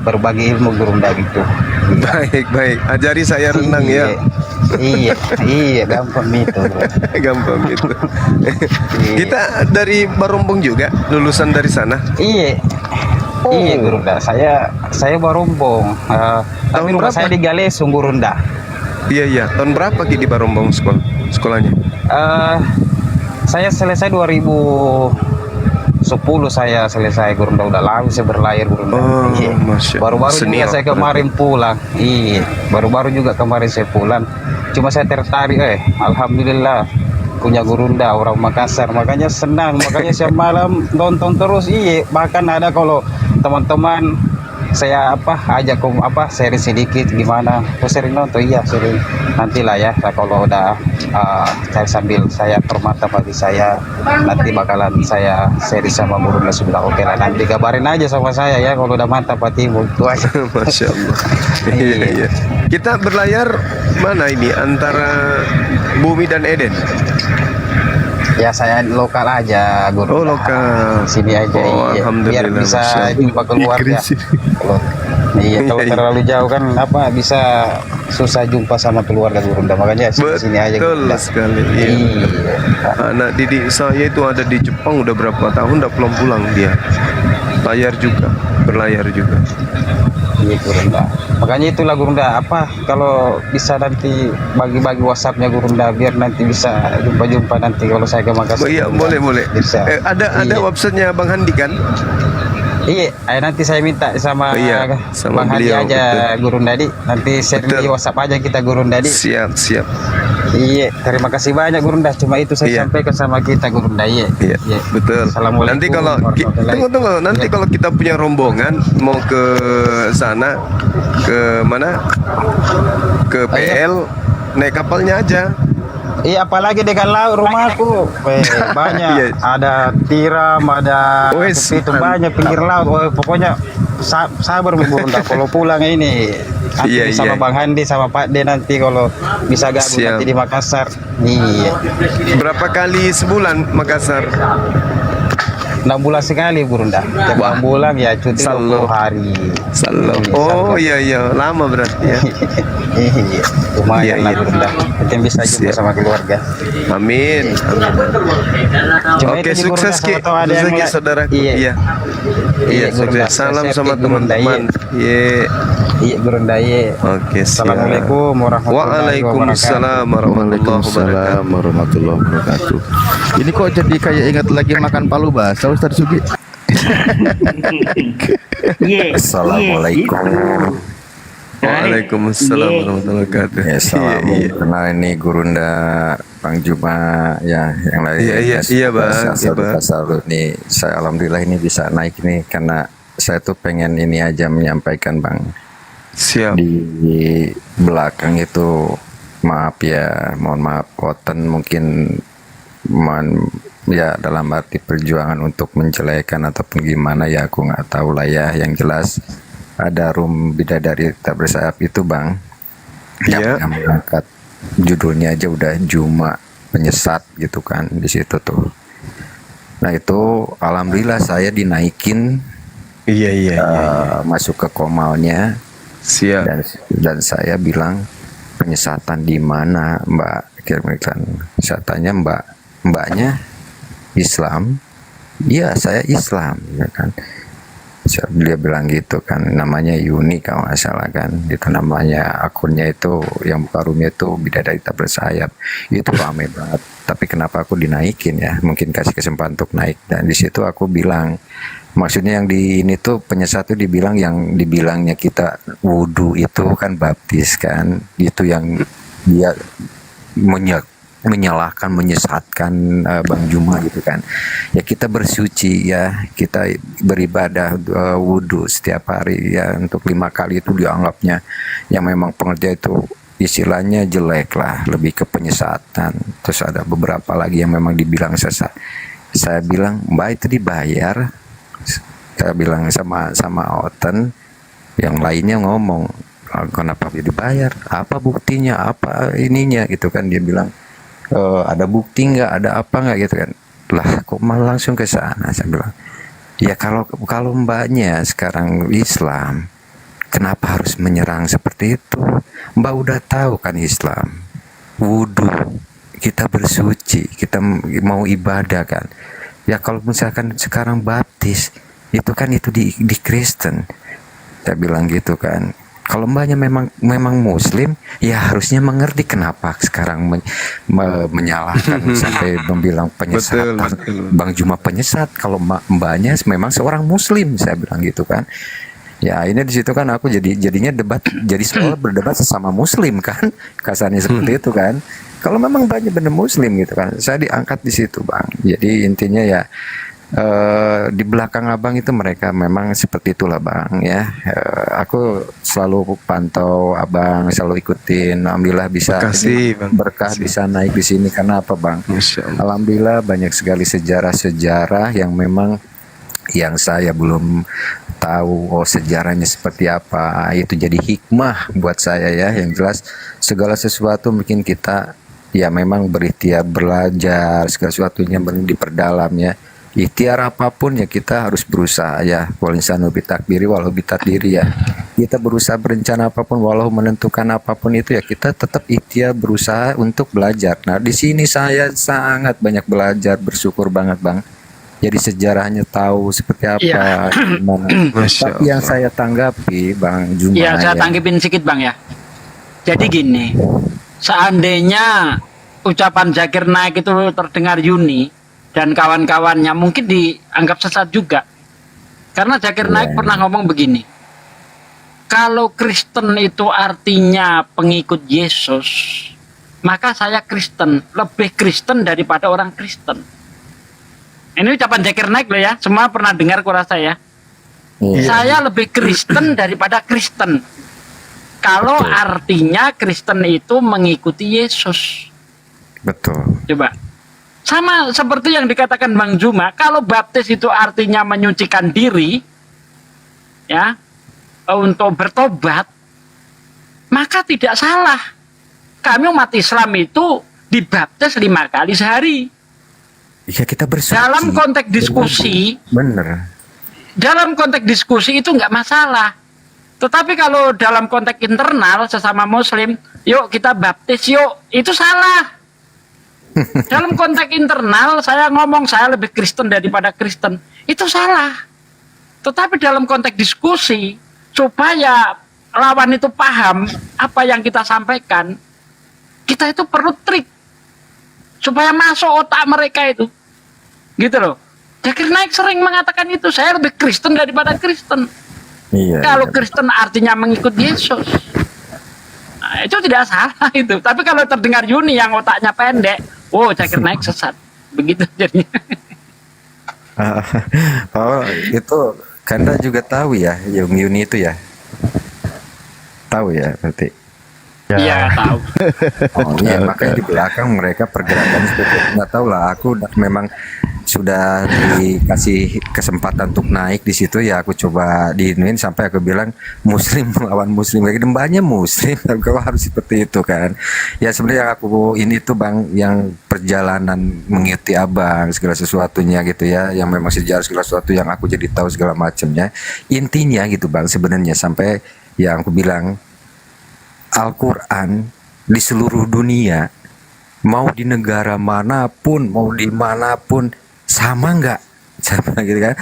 berbagi ilmu Gurunda gitu. Baik, ajari saya renang ya. Iya, gampang itu. Gampang itu. Kita dari Barombong juga, lulusan dari sana. Iya. Iya Gurunda, saya Barombong. Tapi Tahun rumah berapa? saya di Galesung Gurunda. Iya. Tahun berapa Ki di Barombong sekolahnya? Saya selesai 2010 saya selesai Gurunda, udah lama saya berlayar Gurunda. Oh, Iya. Masya Allah. Baru-baru juga Senior saya kemarin pulang. Iya, baru-baru juga kemarin saya pulang. Cuma saya tertarik, alhamdulillah punya Gurunda orang Makassar, makanya senang, makanya siang malam nonton terus. Iya, bahkan ada kalau teman-teman saya ajak sharing sedikit gimana, sering nonton, iya sering. Nantilah ya kalau udah saya sambil saya permata bagi saya, nanti bakalan saya sharing sama Gurunda. Sudah oke lah, nanti kabarin aja sama saya ya kalau udah mantap hatimu itu aja. Masya Allah. Iya. Kita berlayar mana ini antara Bumi dan Eden? Ya saya lokal aja Gurunda. Oh, lokal. Sini aja. Oh, iya. alhamdulillah, Biar bisa Masya Allah. jumpa keluarga. Kalau kalau terlalu jauh kan bisa susah jumpa sama keluarga Gurunda, makanya sini aja Betul Gurunda. sekali. Iya. Anak didik saya itu ada di Jepang udah berapa tahun udah pulang dia. Berlayar juga. Iya Gurunda. Makanya itulah Gurunda kalau bisa nanti bagi-bagi WhatsApp-nya Gurunda biar nanti bisa jumpa-jumpa nanti kalau saya ke Makassar. Iya, Gurunda. boleh. Bisa. Ada Iya. websitenya Bang Handi kan? Iya, nanti saya minta sama, sama Bang Hadi beliau, aja Gurunda di. Nanti share di Betul. WhatsApp aja kita Gurunda di. Siap. Iya, terima kasih banyak Gurunda. Cuma itu saya sampaikan sama kita Gurunda. Iya. Betul. Assalamualaikum Nanti kalau warahmatullahi tunggu, nanti Iya. kalau kita punya rombongan mau ke sana, ke mana? Ke PL, naik kapalnya aja. Iya, apalagi dekat laut rumahku. Banyak. Iya. Ada tiram, ada Wes, itu banyak pinggir laut. Pokoknya sabar Bu Gurunda. Kalau pulang ini nanti Iya, sama iya. Bang Handi sama Pak D nanti kalau bisa gabung Siap. nanti di Makassar. Iya. Berapa kali sebulan Makassar? 6 bulan sekali Gurunda. Tiap Wah. 6 bulan ya cuti 20 Salam. hari. Salam. Oh iya, lama berarti ya. Iya, lumayan Iya, lah iya. Gurunda. Kita bisa jumpa Siap. sama keluarga. Amin. Cuma Oke, itu di sukses Gurunda, Ki. sama tahu ada yang Sukses Ki lain. saudaraku. Iya. Iya, Gurunda. sukses. Salam Saya sama di Gurunda, teman-teman. Iya. Iya Gurunda, iya. Oke, siap. Assalamualaikum warahmatullahi wabarakatuh. Waalaikumsalam warahmatullahi wabarakatuh. Waalaikumsalam warahmatullahi wabarakatuh. Ini kok jadi kayak ingat lagi makan palu basah Ustaz Sugi? Assalamualaikum. Waalaikumsalam warahmatullahi wabarakatuh. Ya, salam. Iya. Kenal ini Gurunda, Bang Juma, ya yang lain. Iya, Bang. Iya, Bang. Salut nih. Saya alhamdulillah ini bisa naik nih karena saya tuh pengen ini aja menyampaikan Bang. Siap. Di belakang itu maaf ya, mohon maaf konten mungkin ya dalam arti perjuangan untuk menjelekan ataupun gimana ya aku nggak tahu lah ya. Yang jelas ada room bidadari tak bersayap itu Bang yang Iya. pernah mengangkat judulnya aja udah Juma penyesat gitu kan di situ tuh. Nah itu alhamdulillah saya dinaikin Iya, iya, iya. masuk ke komalnya. Siap. Dan saya bilang, penyesatan di mana Mbak? Kira-kira saya tanya mbaknya Islam. Iya, saya Islam, ya kan. Dia bilang gitu kan, namanya Yuni kalau nggak salah kan, itu namanya akunnya itu, yang buka roomnya itu Bidadari Tak Bersayap. Itu ramai banget. Tapi kenapa aku dinaikin ya? Mungkin kasih kesempatan untuk naik. Dan di situ aku bilang, maksudnya yang di ini tuh penyesat tuh dibilang, yang dibilangnya kita wudhu itu kan baptis kan, itu yang dia menyalahkan, menyesatkan Bang Juma gitu kan. Ya kita bersuci ya, kita beribadah wudhu setiap hari ya, untuk 5 kali itu dianggapnya yang memang pengertian itu istilahnya jelek lah, lebih ke penyesatan. Terus ada beberapa lagi yang memang dibilang sesat. Saya bilang, Mbak itu dibayar. Saya bilang sama Oten, yang lainnya ngomong, kenapa dibayar? Apa buktinya? Apa ininya gitu kan? Dia bilang, ada bukti nggak? Ada apa nggak gitu kan? Lah, kok malah langsung ke sana? Saya bilang, ya kalau mbaknya sekarang Islam, kenapa harus menyerang seperti itu? Mbak udah tahu kan Islam, wudhu, kita bersuci, kita mau ibadah kan. Ya kalau misalkan sekarang baptis, itu kan itu di Kristen. Saya bilang gitu kan. Kalau mbaknya memang Muslim, ya harusnya mengerti kenapa sekarang menyalahkan sampai membilang penyesat. Betul. Bang Juma penyesat kalau mbaknya memang seorang Muslim, saya bilang gitu kan. Ya ini di situ kan aku jadinya debat, jadi seolah berdebat sesama Muslim kan, kasarnya seperti itu kan. Kalau memang mbaknya benar Muslim gitu kan, saya diangkat di situ Bang. Jadi intinya ya, di belakang abang itu mereka memang seperti itulah Bang ya. Aku selalu pantau abang, selalu ikutin. Alhamdulillah bisa berkah, bisa naik di sini karena apa Bang? Alhamdulillah banyak sekali sejarah-sejarah yang memang yang saya belum tahu sejarahnya seperti apa. Itu jadi hikmah buat saya ya. Yang jelas segala sesuatu mungkin kita ya memang berikhtiar belajar, segala sesuatunya diperdalam ya. Ikhtiar apapun ya kita harus berusaha ya. Wal insanu bitakdiri walau bitadiri ya. Kita berusaha berencana apapun, walau menentukan apapun itu ya kita tetap ikhtiar berusaha untuk belajar. Nah di sini saya sangat banyak belajar, bersyukur banget Bang. Jadi sejarahnya tahu seperti apa. Tapi yang saya tanggapi Bang Juma. Iya saya tanggipin sedikit Bang ya. Jadi gini, seandainya ucapan Zakir Naik itu terdengar Yuni dan kawan-kawannya mungkin dianggap sesat juga. Karena Zakir Naik pernah ngomong begini, kalau Kristen itu artinya pengikut Yesus, maka saya Kristen, lebih Kristen daripada orang Kristen. Ini ucapan Zakir Naik loh ya, semua pernah dengar kurasa ya. Saya lebih Kristen daripada Kristen. Kalau artinya Kristen itu mengikuti Yesus. Betul. Coba. Sama seperti yang dikatakan Bang Juma, kalau baptis itu artinya menyucikan diri, ya, untuk bertobat, maka tidak salah. Kami umat Islam itu dibaptis 5 kali sehari. Ya kita bersuci. Dalam konteks diskusi, bener. Dalam konteks diskusi itu nggak masalah. Tetapi kalau dalam konteks internal sesama Muslim, yuk kita baptis yuk, itu salah. Dalam konteks internal saya ngomong saya lebih Kristen daripada Kristen, itu salah. Tetapi dalam konteks diskusi supaya lawan itu paham apa yang kita sampaikan, kita itu perlu trik supaya masuk otak mereka itu, gitu loh. Zakir Naik sering mengatakan itu, saya lebih Kristen daripada Kristen. Kalau Kristen artinya mengikut Yesus, nah, itu tidak salah itu. Tapi kalau terdengar Yuni yang otaknya pendek, oh Zakir Naik sesat, begitu jadinya. Oh itu Kanda juga tahu ya yang Yuni itu ya, tahu ya berarti. Iya tahu. Oh iya, makanya di belakang mereka pergerakan seperti nggak tahu lah. Aku memang sudah dikasih kesempatan untuk naik di situ, ya aku coba diinuin sampai aku bilang muslim melawan muslim, kayak mbaknya muslim tapi kau harus seperti itu kan. Ya sebenarnya yang aku ini tuh bang, yang perjalanan mengikuti abang segala sesuatunya gitu ya, yang memang sejarah segala sesuatu yang aku jadi tahu segala macamnya, intinya gitu bang sebenarnya, sampai yang aku bilang Al-Quran di seluruh dunia, mau di negara manapun, mau di manapun, sama nggak? Sama gitu kan?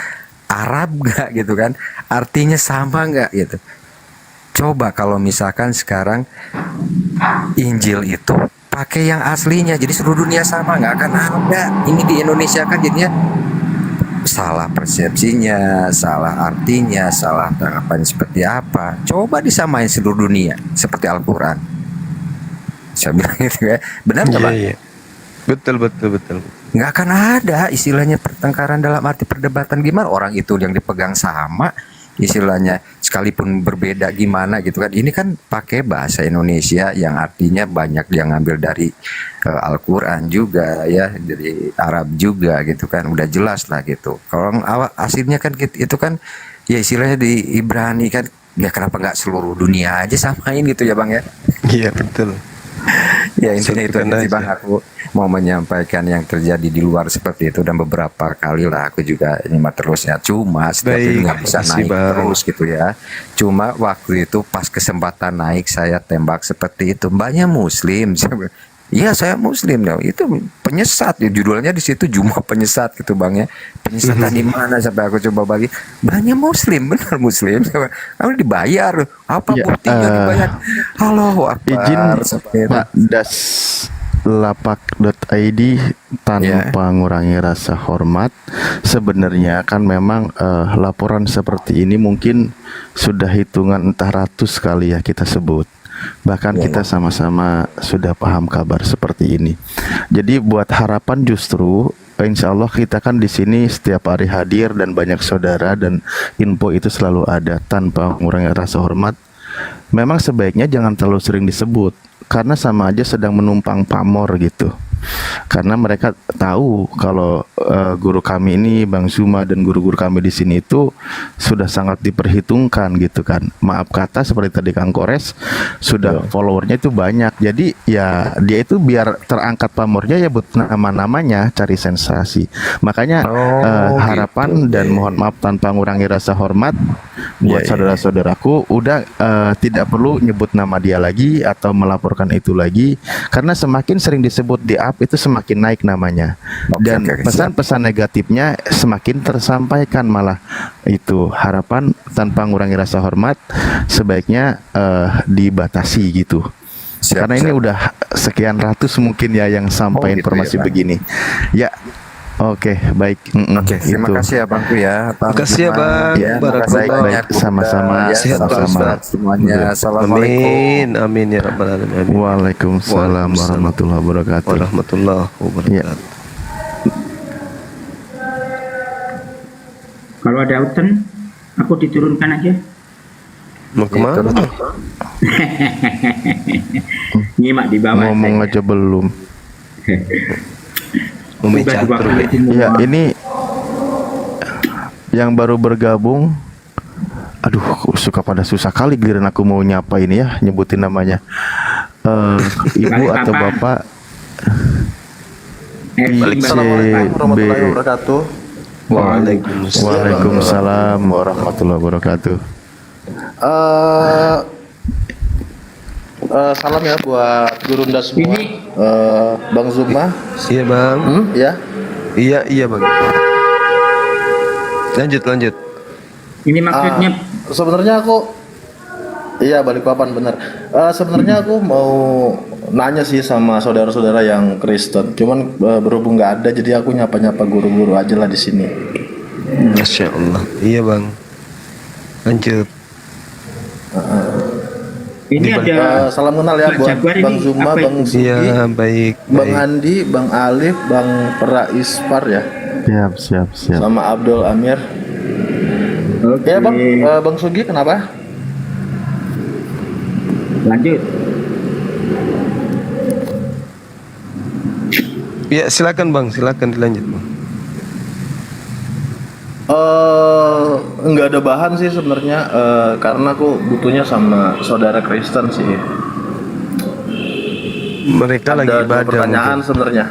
Arab nggak gitu kan? Artinya sama nggak gitu? Coba kalau misalkan sekarang Injil itu pakai yang aslinya, jadi seluruh dunia sama, nggak akan ada. Ini di Indonesia kan jadinya salah persepsinya, salah artinya, salah tanggapan seperti apa. Coba disamain seluruh dunia seperti Al-Quran. Saya bilang gitu ya, benar nggak Pak? Iya. Betul. Nggak akan ada istilahnya pertengkaran dalam arti perdebatan gimana, orang itu yang dipegang sama istilahnya, sekalipun berbeda gimana gitu kan. Ini kan pakai bahasa Indonesia yang artinya banyak yang ngambil dari Al-Quran juga ya, dari Arab juga gitu kan, udah jelas lah gitu. Kalau aslinya kan itu kan ya istilahnya di Ibrani kan, ya kenapa nggak seluruh dunia aja samain gitu ya bang ya? Iya betul. Ya intinya itu Satukan aja sih aja. bang, aku mau menyampaikan yang terjadi di luar seperti itu, dan beberapa kali lah aku juga nyimak terusnya, cuma setiap Baik, ini nggak bisa makasih, naik Bang. terus gitu ya. Cuma waktu itu pas kesempatan naik saya tembak seperti itu, mbaknya muslim. Iya saya muslim ya, itu penyesat ya, judulnya di situ Juma penyesat gitu bang ya. Penyesatan di mana, sampai aku coba bagi, banyak muslim, benar muslim, kamu dibayar apa Ya, buktinya dibayar? Halo Akbar, Izin seperti itu. Pak Das lapak.id tanpa ngurangi rasa hormat, sebenarnya kan memang laporan seperti ini mungkin sudah hitungan entah ratus kali ya kita sebut, bahkan kita sama-sama sudah paham kabar seperti ini. Jadi buat harapan justru insya Allah kita kan di sini setiap hari hadir dan banyak saudara, dan info itu selalu ada tanpa mengurangi rasa hormat. Memang sebaiknya jangan terlalu sering disebut, karena sama aja sedang menumpang pamor gitu. Karena mereka tahu kalau guru kami ini Bang Zuma dan guru-guru kami di sini itu sudah sangat diperhitungkan gitu kan. Maaf kata seperti tadi Kang Kores, sudah followernya itu banyak. Jadi ya dia itu biar terangkat pamornya ya buat nama-namanya, cari sensasi. Makanya harapan dan mohon maaf tanpa mengurangi rasa hormat buat saudara-saudaraku, udah tidak perlu nyebut nama dia lagi atau melaporkan itu lagi, karena semakin sering disebut di itu semakin naik namanya, dan pesan-pesan negatifnya semakin tersampaikan. Malah itu harapan tanpa mengurangi rasa hormat sebaiknya dibatasi gitu. Karena ini udah sekian ratus mungkin ya yang sampai informasi begini ya. Oke, baik. Oke, terima kasih ya Bangku ya. Terima kasih ya Bang. Ya, baik, sama-sama. Sama-sama semuanya. Assalamualaikum. Amin ya rabbal alamin. Waalaikumsalam warahmatullahi wabarakatuh. Warahmatullahi wabarakatuh. Kalau ada hutan, aku diturunkan aja. Mau kemana? Nyimak di bawah. Ngomong aja belum. Ya, ini yang baru bergabung. Aduh, kok suka pada susah kali giliran aku mau nyapa ini ya, nyebutin namanya. Ibu atau Bapak Assalamualaikum Waalaikumsalam warahmatullahi wabarakatuh. Salam ya buat Gurunda semua. Bang Zuma. Iya Bang. Ya. Iya Bang. Lanjut. Ini maksudnya sebenarnya aku Balikpapan bener. Sebenarnya aku mau nanya sih sama saudara-saudara yang Kristen. Cuman berhubung nggak ada, jadi aku nyapa-nyapa guru-guru aja lah di sini. Masya Allah. Iya Bang. Lanjut. ini ada salam kenal ya buat Bang Zuma, Bang Sugi, baik. Bang Andi, Bang Alif, Bang Praispar ya. Siap. Sama Abdul Amir. Ya Bang, Bang Sugi kenapa? Lanjut. Ya silakan Bang, silakan dilanjut Bang. Nggak ada bahan sih sebenarnya, karena aku butuhnya sama saudara Kristen sih. Mereka lagi Ada dua ibadah pertanyaan mungkin. sebenarnya.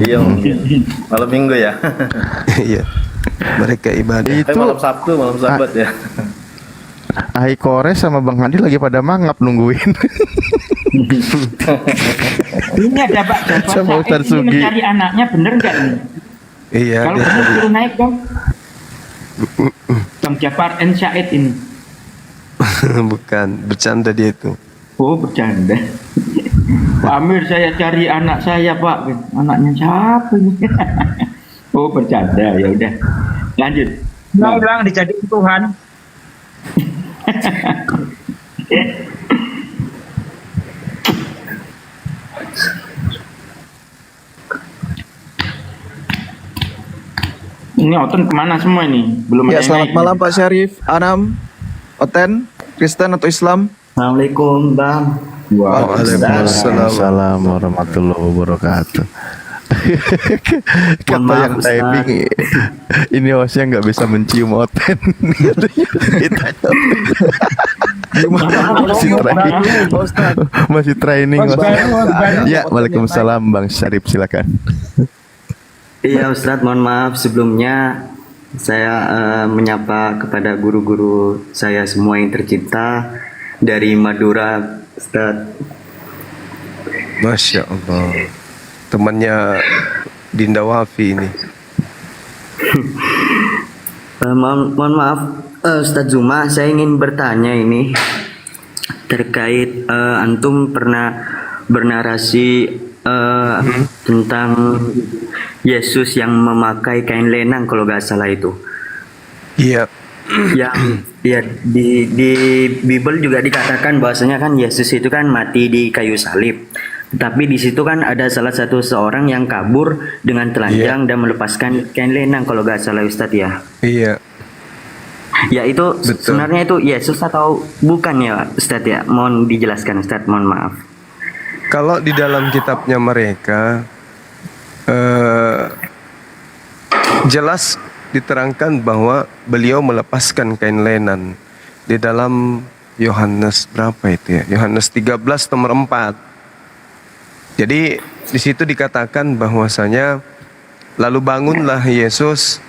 Iya mungkin. Malam minggu ya. Iya. Mereka ibadah. Itu malam Sabtu, malam Sabat ya. Ai Kores sama Bang Handi lagi pada mangap nungguin. Ini ada Pak Jafar Sama Said Ustadz ini Sugi. mencari anaknya, bener nggak ini? Iya. Kalau bener suruh naik dong. Bang Jafar N. Said ini. Bukan, bercanda dia itu. Oh, bercanda. Pak Amir, saya cari anak saya, Pak. Anaknya siapa ini? Oh, bercanda. Ya udah. Lanjut. Nah, bilang dijadiin Tuhan. Ini Oten kemana semua ini? Belum Ya, ada yang selamat naik. malam Pak Syarif, Anam, Oten, Kristen atau Islam? Assalamualaikum Bang. Waalaikumsalam warahmatullahi wabarakatuh. Kata maaf, yang Ustaz. typing ini hostnya nggak bisa mencium Oten. Ditanya. Masih training. Masih training. Ya, waalaikumsalam Bang Syarif, silakan. Iya Ustadz, mohon maaf sebelumnya saya menyapa kepada guru-guru saya semua yang tercinta dari Madura, Ustadz. Masya Allah. Temannya Dinda Wafi ini. Mohon maaf Ustadz Zuma, saya ingin bertanya ini terkait antum pernah bernarasi tentang Yesus yang memakai kain lenang kalau nggak salah itu. Iya. Yang ya di Bible juga dikatakan bahwasanya kan Yesus itu kan mati di kayu salib. Tapi di situ kan ada salah satu seorang yang kabur dengan telanjang dan melepaskan kain lenang kalau nggak salah Ustadz ya. Iya. Ya itu Betul. sebenarnya itu Yesus atau bukan ya Ustadz ya? Mohon dijelaskan Ustadz, mohon maaf. Kalau di dalam kitabnya mereka jelas diterangkan bahwa beliau melepaskan kain lenan di dalam Yohanes berapa itu ya? Yohanes 13 nomor 4. Jadi di situ dikatakan bahwasanya lalu bangunlah Yesus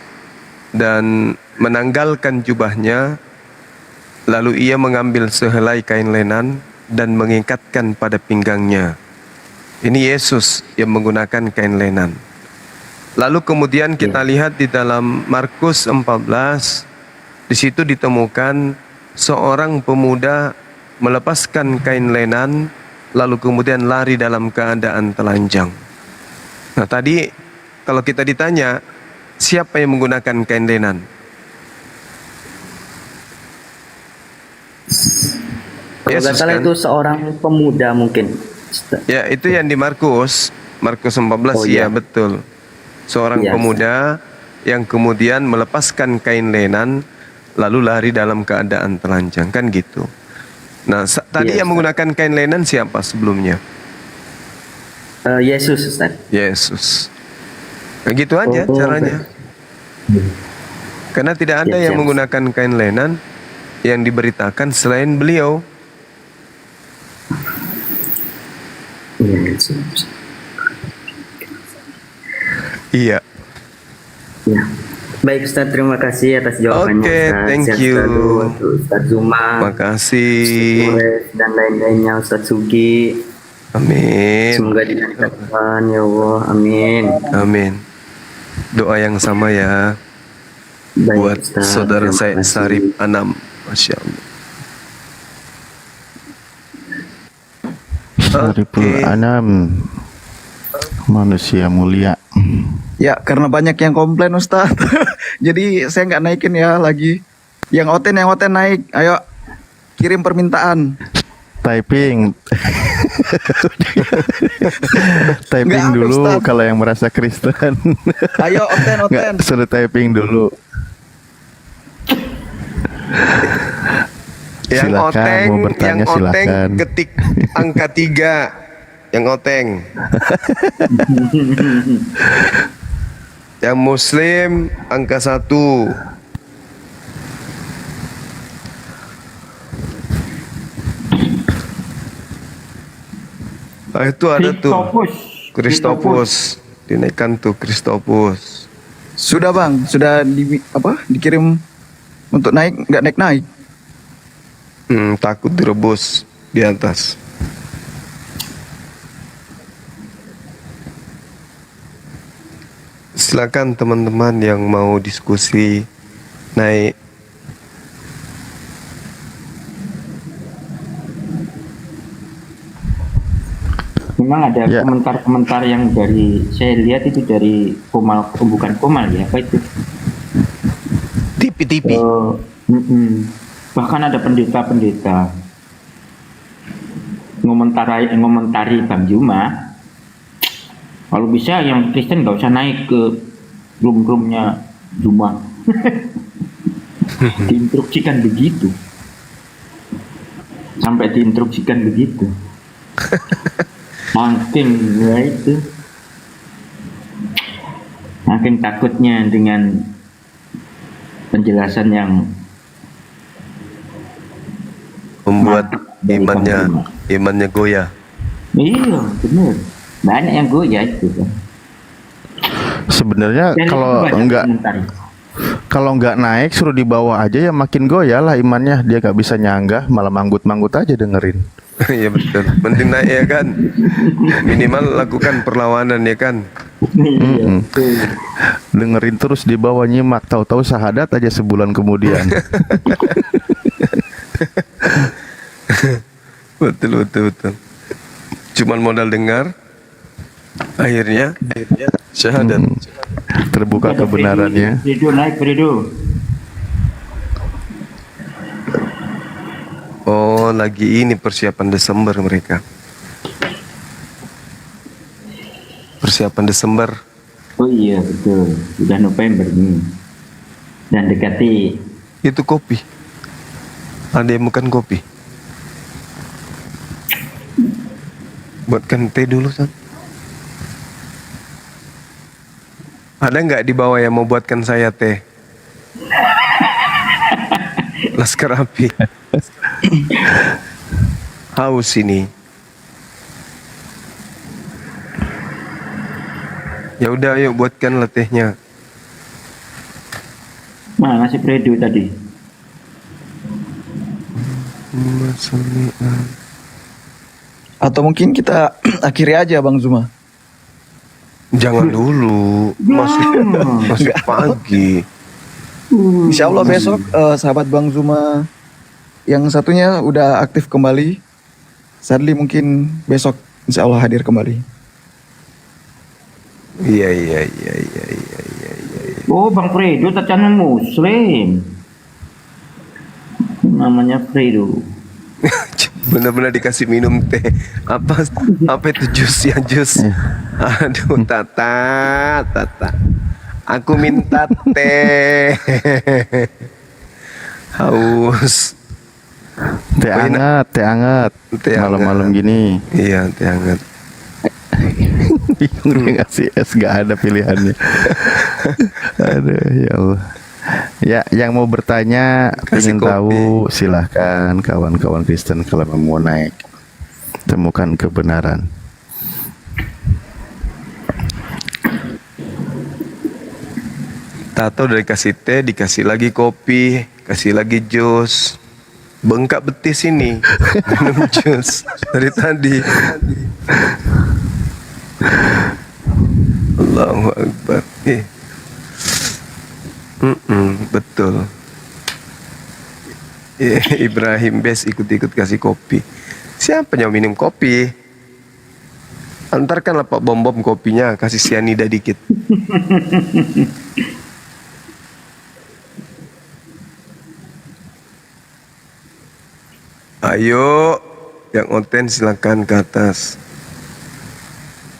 dan menanggalkan jubahnya, lalu ia mengambil sehelai kain lenan dan mengikatkan pada pinggangnya. Ini Yesus yang menggunakan kain lenan. Lalu kemudian kita lihat di dalam Markus 14, di situ ditemukan seorang pemuda melepaskan kain lenan, lalu kemudian lari dalam keadaan telanjang. Nah tadi kalau kita ditanya, siapa yang menggunakan kain lenan? Kalau nggak Yesus salah kan? itu seorang pemuda mungkin. Ya itu yang di Markus 14 Oh, iya iya. betul. Seorang Iya, pemuda yang kemudian melepaskan kain lenan lalu lari dalam keadaan telanjang, kan gitu. Nah tadi Iya, yang menggunakan kain lenan siapa sebelumnya? Yesus Ustaz. Yesus. Nah, gitu aja Oh, caranya. Karena tidak ada Ya, yang siap. menggunakan kain lenan yang diberitakan selain beliau. Iya, Yesus. Iya. Ya. Baik Ustaz, terima kasih atas jawabannya. Oke, Ustaz. thank Sehat you. selalu untuk Ustaz Zuma, Makasih. Ustaz dan lain-lainnya, Ustaz Sugi. Amin. Semoga diberkati ya Allah. Amin. Amin. Doa yang sama ya Baik, buat Ustaz, saudara terima saya kasih. Sarip Anam. Masya Allah. Syariful Anam, manusia mulia. Ya, karena banyak yang komplain Ustaz. Jadi saya nggak naikin ya lagi. Yang Oten naik. Ayo kirim permintaan. Typing. Typing Nggak ada, dulu Ustaz. kalau yang merasa Kristen. Ayo Oten. Nggak, suruh typing dulu. Yang Silakan, oteng, mau bertanya, yang oteng silakan. ketik angka 3. Yang oteng. Yang Muslim angka 1. Ah, itu ada tuh. Kristopus. Dinaikkan tuh Kristopus. Sudah bang, sudah dikirim untuk naik, nggak naik. Takut direbus di atas. Silakan teman-teman yang mau diskusi naik. Memang ada komentar-komentar yang dari saya lihat itu dari Komal, bukan Komal ya, apa itu? TV. Bahkan ada pendeta-pendeta ngomentari Bang Juma. Kalau bisa yang Kristen nggak usah naik ke room-roomnya Juma. Diinstruksikan begitu. Sampai diinstruksikan begitu. Makin ya itu. Makin takutnya dengan penjelasan yang membuat imannya goyah. Iya, benar. Banyak yang goyah itu kan. Sebenarnya kalau nggak naik suruh di bawah aja ya makin goyah lah imannya. Dia nggak bisa nyanggah, malah manggut-manggut aja dengerin. Iya betul. Penting naik ya kan. Minimal lakukan perlawanan ya kan. Dengerin terus di bawah nyimak, tahu-tahu syahadat aja sebulan kemudian. Betul. Cuman modal dengar, akhirnya syahadat. Terbuka kebenarannya. Fredo naik, Fredo. Oh, lagi ini persiapan Desember mereka. Persiapan Desember. Oh iya betul, sudah November nih. Dan dekati. Itu kopi. Ada yang bukan kopi. Buatkan teh dulu, San. Ada nggak di bawah yang mau buatkan saya teh? Laskar api. Haus ini. Ya udah, ayo buatkan letehnya. Mana si Fredo tadi? Atau mungkin kita akhiri aja Bang Zuma. Jangan dulu, masih pagi. Insya Allah besok sahabat Bang Zuma yang satunya udah aktif kembali. Sadly mungkin besok insya Allah hadir kembali. Iya. Oh Bang Fredo ternyata Muslim. Namanya Fredo. Benar-benar dikasih minum teh. Apa itu jus? Aduh, Tata. Aku minta teh. Haus. Teh hangat. Malam-malam gini. Iya, teh hangat. Bingung dia ngasih es, gak ada pilihannya. Aduh, ya Allah. Ya, yang mau bertanya, ingin tahu, silahkan kawan-kawan Kristen kalau mau naik. Temukan kebenaran. Tato udah dikasih teh, dikasih lagi kopi, kasih lagi jus. Bengkak betis ini. Minum jus dari tadi. Allahu Akbar. Betul. Ibrahim Bes ikut-ikut kasih kopi. Siapa yang minum kopi? Antarkanlah Pak Bom kopinya, kasih sianida dikit. Ayo, yang oten silakan ke atas.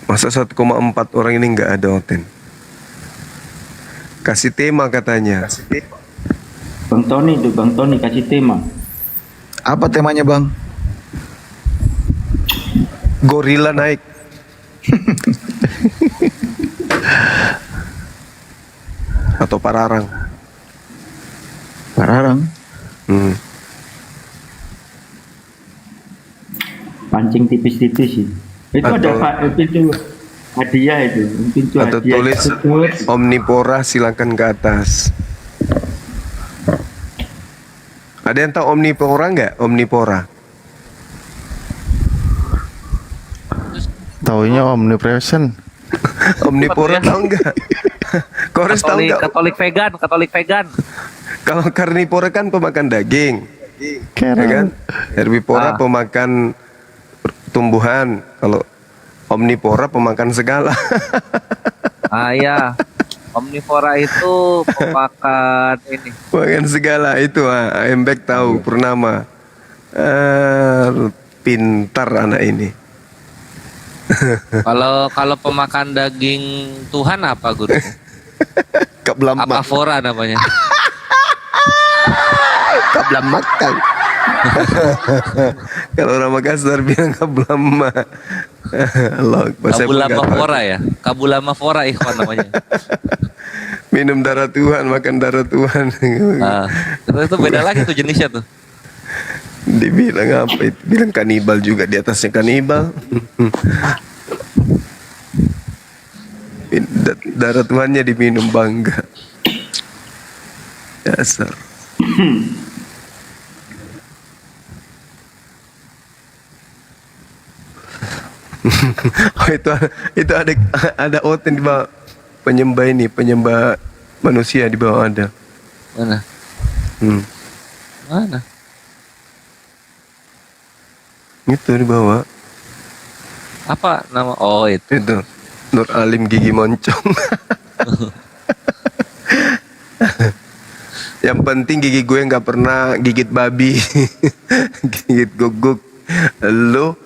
Masa 1,4 orang ini nggak ada oten? Kasih tema katanya. Bang Tony kasih tema. Apa temanya Bang? Gorila naik. atau pararang? Pararang. Hmm. Pancing tipis-tipis sih. Itu ada Atau- Pak, itu hadiah itu. Mungkin itu Atau hadiah. tulis omnivora silakan ke atas. Ada yang tahu omnivora nggak? Omnivora. Taunya omnipresent. Omnivora tahu nggak? Kores tahu nggak? Katolik vegan. Kalau karnivora kan pemakan daging, ya Keren. kan? Herbivora pemakan tumbuhan. Kalau omnivora pemakan segala. Ya. Omnivora itu pemakan ini. Makan segala itu. Embek tahu Purnama. Pintar anak ini. Kalau pemakan daging Tuhan apa guru? Kablam Apavora namanya. kablam makan. Kalau orang Makassar bilang kablama. Allah, bahasa Kabulama Pun nggak tahu. fora ya. Kabulama fora ikhwan namanya. Minum darah Tuhan, makan darah Tuhan. Nah, itu beda lagi tuh jenisnya tuh. Dibilang apa itu? Bilang kanibal juga, di atasnya kanibal. Darah Tuhannya diminum bangga. Dasar. Oh, itu ada oten di bawah penyembah ini, penyembah manusia di bawah ada. Mana? Mana? Itu di bawah. Apa nama? Oh itu. Itu Nur Alim gigi moncong. Yang penting gigi gue nggak pernah gigit babi, gigit guguk. Lo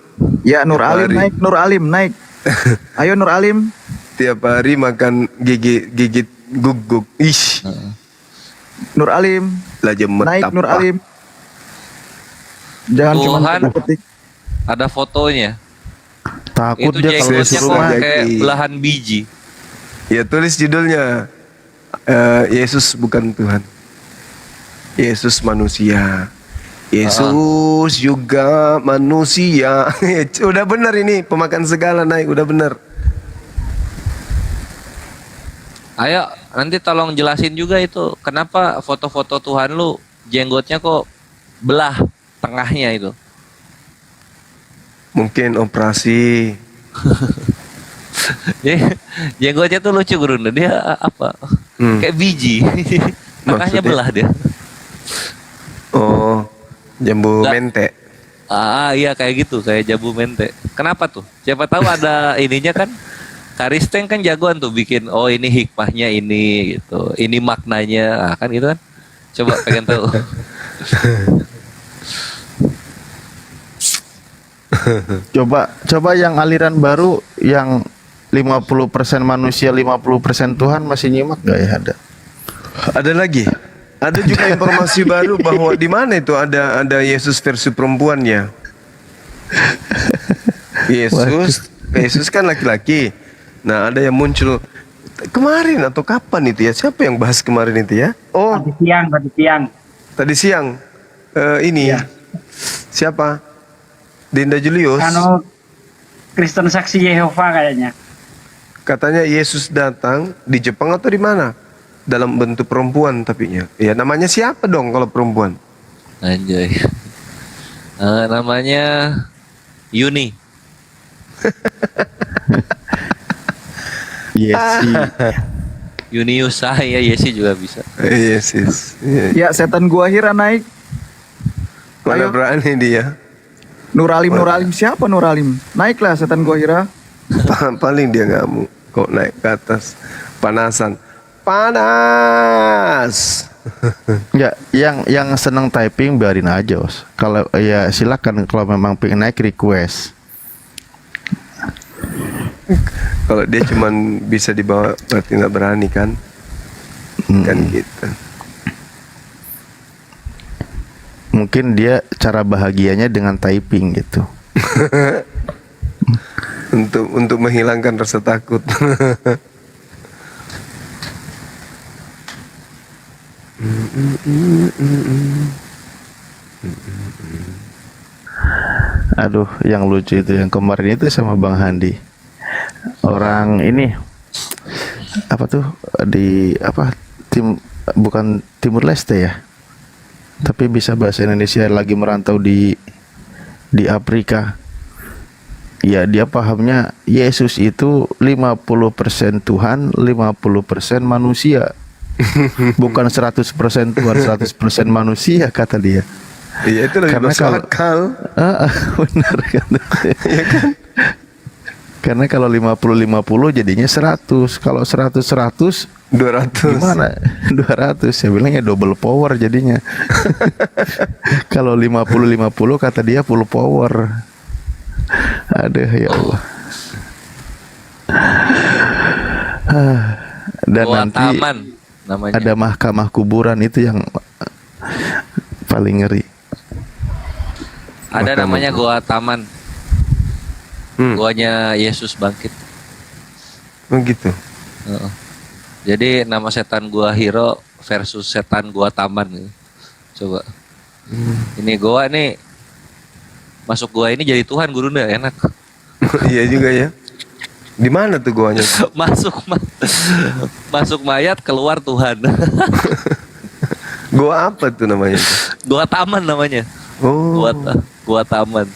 Ya Nur Alim hari- naik, Nur Alim naik. Ayo Nur Alim. tiap hari makan gigit guguk. Ish, Nur Alim. lah jemet Naik apa. Nur Alim. Jangan cuma Tuhan. ketik. Ada fotonya. Takut Itu dia kalau jenggotnya disuruh kok main. kayak Jaki. belahan biji. Ya tulis judulnya. Yesus bukan Tuhan. Yesus manusia. Yesus juga manusia. Udah benar ini, pemakan segala naik, udah benar. Ayo nanti tolong jelasin juga itu kenapa foto-foto Tuhan lu jenggotnya kok belah tengahnya itu. Mungkin operasi. Jenggotnya tuh lucu guru, dia apa? Kayak biji. Tengahnya Maksudnya? belah dia. Oh, jambu Nggak. mente. Iya kayak gitu, kayak jambu mente. Kenapa tuh? Siapa tahu ada ininya kan. Karisteng kan jagoan tuh bikin, oh ini hikmahnya ini gitu. Ini maknanya, kan gitu kan. Coba pengen tahu. Coba yang aliran baru yang 50% manusia 50% Tuhan masih nyimak gak ya ada? Ada lagi. Ada juga informasi baru bahwa di mana itu ada Yesus versi perempuannya. Yesus kan laki-laki. Nah, ada yang muncul kemarin atau kapan itu ya? Siapa yang bahas kemarin itu ya? Oh, tadi siang. Ini siapa? Dinda Julius. Kristen Saksi Yehova kayaknya. Katanya Yesus datang di Jepang atau di mana? Dalam bentuk perempuan tapinya. Ya namanya siapa dong kalau perempuan? Anjay. Namanya Yuni. Yesi. Yunius ya Yesi juga bisa. Yesus. Ya setan gua Hira naik. Mana Ayo. berani dia? Nur Alim siapa Nur Alim? Naiklah setan gua Hira. Paling dia ngamuk. Kok naik ke atas? Panasan. Panas. Enggak, yang seneng typing biarin aja, Os. Kalau ya silakan kalau memang pengen naik request. Kalau dia cuman bisa dibawa berarti nggak berani kan? Kan gitu. Mungkin dia cara bahagianya dengan typing gitu. Untuk menghilangkan rasa takut. Aduh, yang lucu itu yang kemarin itu sama Bang Handi. Orang ini apa tuh di apa tim bukan Timur Leste ya. Tapi bisa bahasa Indonesia, lagi merantau di Afrika. Ya, dia pahamnya Yesus itu 50% Tuhan, 50% manusia. Bukan 100% Tuhan, 100% manusia, kata dia. Iya, itu lebih masuk akal. Benar kan? Iya kan? Karena kalau 50-50 jadinya 100. Kalau 100-100 200. gimana? 200. Saya bilang ya double power jadinya. Kalau 50-50 kata dia full power. Aduh, ya Allah. Dan Goa nanti Taman namanya. ada mahkamah kuburan, itu yang paling ngeri. Ada namanya Goa Taman. Goanya Yesus bangkit. Oh gitu. Heeh. Jadi nama setan Goa Hiro versus setan Goa Taman nih. Coba. Ini Goa nih, masuk Goa ini jadi Tuhan Gurunda, enak. Iya juga ya. Di mana tuh goanya? Masuk mayat, keluar Tuhan. Goa apa tuh namanya? Goa Taman namanya. Oh. Goa Taman.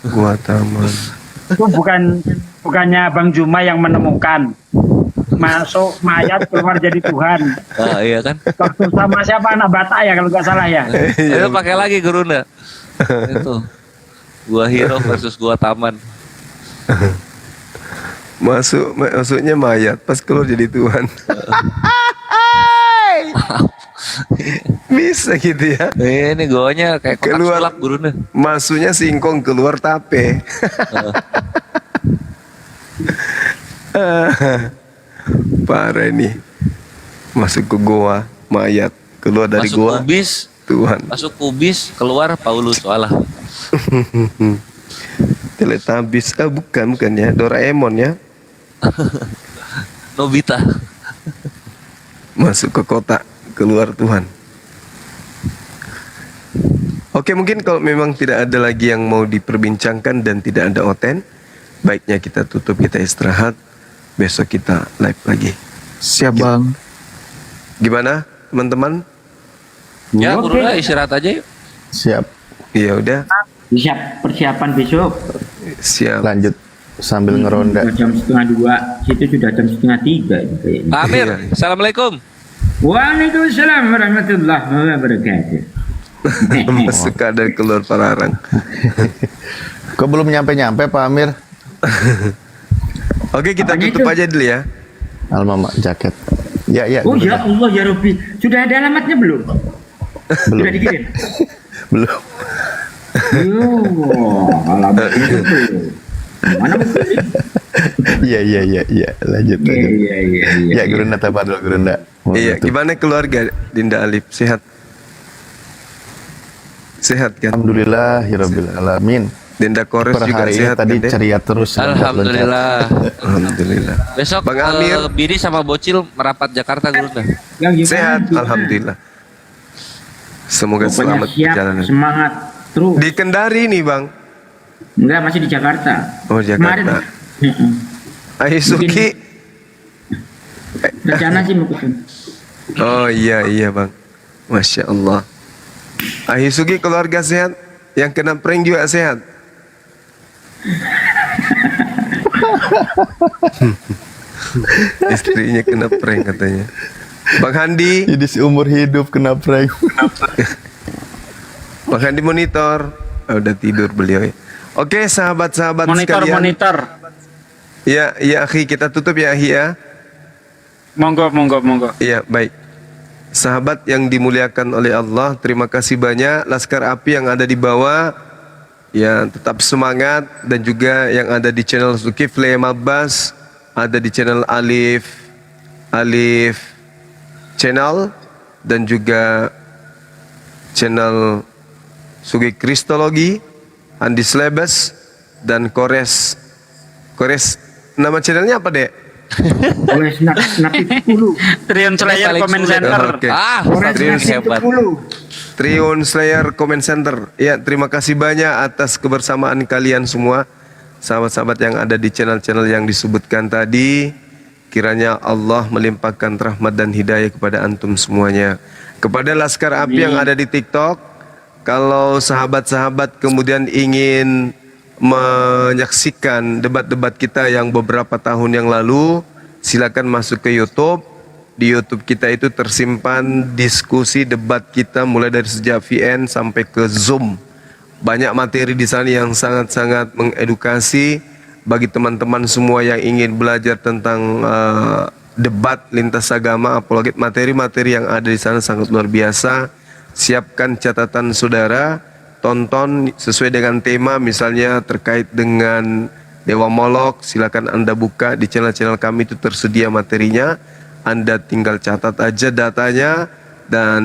Goa Taman. Itu bukannya Bang Juma yang menemukan. Masuk mayat, keluar jadi Tuhan. Ah, iya kan? Waktu sama siapa, anak Batak ya kalau nggak salah ya. Ayo pakai lagi Gurunda. Itu. Gua Hiro versus Gua Taman. Masuknya mayat, pas keluar jadi Tuhan. Bisa gitu ya. Ini goanya kayak kotak Keluar sulap Gurunda. Masuknya singkong, keluar tape. Parah ini. Masuk ke goa mayat, keluar dari Masuk goa kubis, Tuhan. masuk kubis, keluar Paulus walah. Teletubbies, bukan ya, Doraemon ya. Nobita. Masuk ke kotak, keluar Tuhan. Oke, mungkin kalau memang tidak ada lagi yang mau diperbincangkan dan tidak ada oten, baiknya kita tutup, kita istirahat. Besok kita live lagi. Siap Bang. Gimana teman-teman? Ya, Gurunda istirahat aja yuk. Siap. Iya udah. Siap persiapan besok. Siap. Lanjut sambil ngeronda. Jam 1:30, situ sudah jam 2:30 kayaknya. Pak Amir, Assalamualaikum. Waalaikumsalam warahmatullahi wabarakatuh. Masuk kadar keluar pararang. Kok belum nyampe-nyampe Pak Amir? Oke, kita Apanya tutup itu? aja dulu ya. Almama jaket. Ya. Oh ya Allah ya Rabbi, sudah ada alamatnya belum? Sudah dikirim? Belum. Oh, alamatnya itu belum. Mana betul? Iya. Lanjut. Iya. Ya, Gurunda tapadul Gurunda. Iya, gimana keluarga Dinda Alif? Sehat? Sehat kan? Alhamdulillahirabbil alamin. Dinda Kores Per juga hari ini sehat tadi kan, Dek? ceria terus. Alhamdulillah. Alhamdulillah. Besok Bang Amir. Bidi sama Bocil merapat Jakarta Gurunda. Sehat, alhamdulillah. Semoga Pokoknya selamat siap, perjalanan. semangat terus. Di Kendari nih, Bang. Enggak, masih di Jakarta. Oh, Jakarta. Ayo Suki. Rencana sih mau kesini. Oh iya Bang. Masya Allah. Ahisugi keluarga sehat, yang kena prank juga sehat. Istrinya kena prank katanya. Bang Handi. Jadi seumur hidup kena prank. Bang Handi monitor. Udah tidur beliau ya. Oke sahabat-sahabat sekalian. Monitor. Ya akhi, kita tutup ya akhi ya. Monggo. Iya, baik. Sahabat yang dimuliakan oleh Allah, terima kasih banyak. Laskar Api yang ada di bawah, ya tetap semangat. Dan juga yang ada di channel Zulkifli Mabas, ada di channel Alif channel, dan juga channel Sugi Kristologi, Andi Slebes, dan Kores. Nama channelnya apa, Dek? Oleh Snapit 10. Trion Slayer paling Comment sulit. Center. Oke. Oleh Triun Snapit hebat. 10. Triun Slayer Comment Center. Ya, terima kasih banyak atas kebersamaan kalian semua. Sahabat-sahabat yang ada di channel-channel yang disebutkan tadi. Kiranya Allah melimpahkan rahmat dan hidayah kepada antum semuanya. Kepada Laskar Api yang ada di TikTok, kalau sahabat-sahabat kemudian ingin menyaksikan debat-debat kita yang beberapa tahun yang lalu, silakan masuk ke YouTube. Di YouTube kita itu tersimpan diskusi debat kita mulai dari sejak VN sampai ke Zoom. Banyak materi di sana yang sangat-sangat mengedukasi bagi teman-teman semua yang ingin belajar tentang debat lintas agama, apalagi materi-materi yang ada di sana sangat luar biasa. Siapkan catatan saudara, tonton sesuai dengan tema, misalnya terkait dengan Dewa Molok, silakan Anda buka di channel-channel kami, itu tersedia materinya. Anda tinggal catat aja datanya dan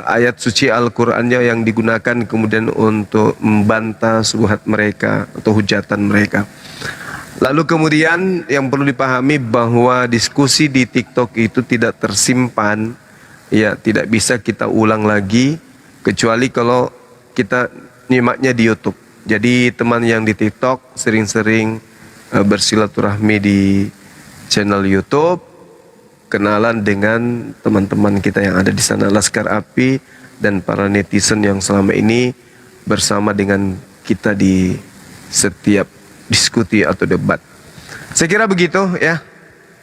ayat suci Al-Qur'annya yang digunakan kemudian untuk membantah subhat mereka atau hujatan mereka. Lalu kemudian yang perlu dipahami bahwa diskusi di TikTok itu tidak tersimpan, ya tidak bisa kita ulang lagi kecuali kalau kita nyimaknya di YouTube. Jadi teman yang di TikTok sering-sering bersilaturahmi di channel YouTube, kenalan dengan teman-teman kita yang ada di sana, Laskar Api dan para netizen yang selama ini bersama dengan kita di setiap diskusi atau debat. Saya kira begitu ya.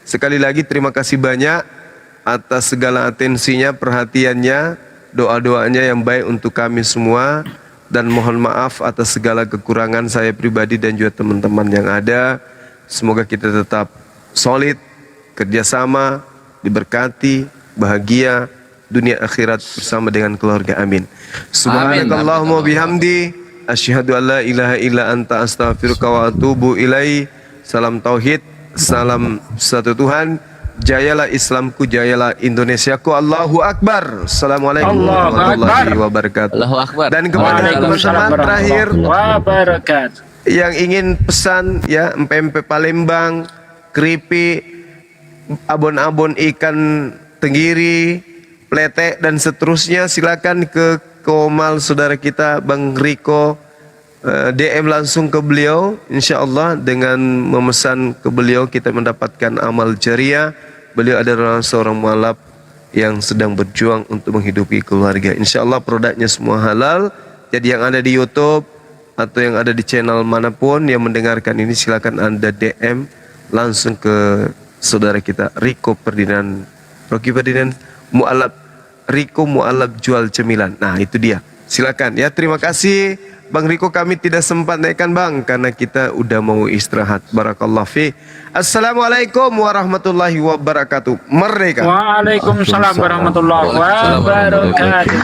Sekali lagi terima kasih banyak atas segala atensinya, perhatiannya, doa-doanya yang baik untuk kami semua, dan mohon maaf atas segala kekurangan saya pribadi dan juga teman-teman yang ada. Semoga kita tetap solid, kerjasama, diberkati, bahagia dunia akhirat bersama dengan keluarga. Amin. Subhanakallahumma bihamdi asyhadu an la ilaha illa anta astaghfiruka wa atubu ilaihi. Salam tauhid, salam satu Tuhan. Jayalah Islamku, jayalah Indonesiaku. Allahu Akbar. Assalamualaikum warahmatullahi wabarakatuh. Allahu Akbar. Dan kepada teman-teman terakhir Wabarakatuh. yang ingin pesan ya, empempe Palembang, keripik, abon-abon ikan tenggiri, pletek dan seterusnya, silakan ke Komal saudara kita Bang Riko, DM langsung ke beliau. Insya Allah dengan memesan ke beliau kita mendapatkan amal jariah. Beliau adalah seorang mualaf yang sedang berjuang untuk menghidupi keluarga. Insya Allah produknya semua halal. Jadi yang ada di YouTube atau yang ada di channel manapun yang mendengarkan ini, silakan Anda DM langsung ke saudara kita Riko Ferdinand, Rocky Ferdinand mualaf, Riko mualaf jual cemilan. Nah itu dia, silakan ya. Terima kasih Bang Riko, kami tidak sempat naikkan Bang karena kita udah mau istirahat. Barakallah fi. Assalamualaikum warahmatullahi wabarakatuh. Merdeka. Waalaikumsalam warahmatullahi wabarakatuh.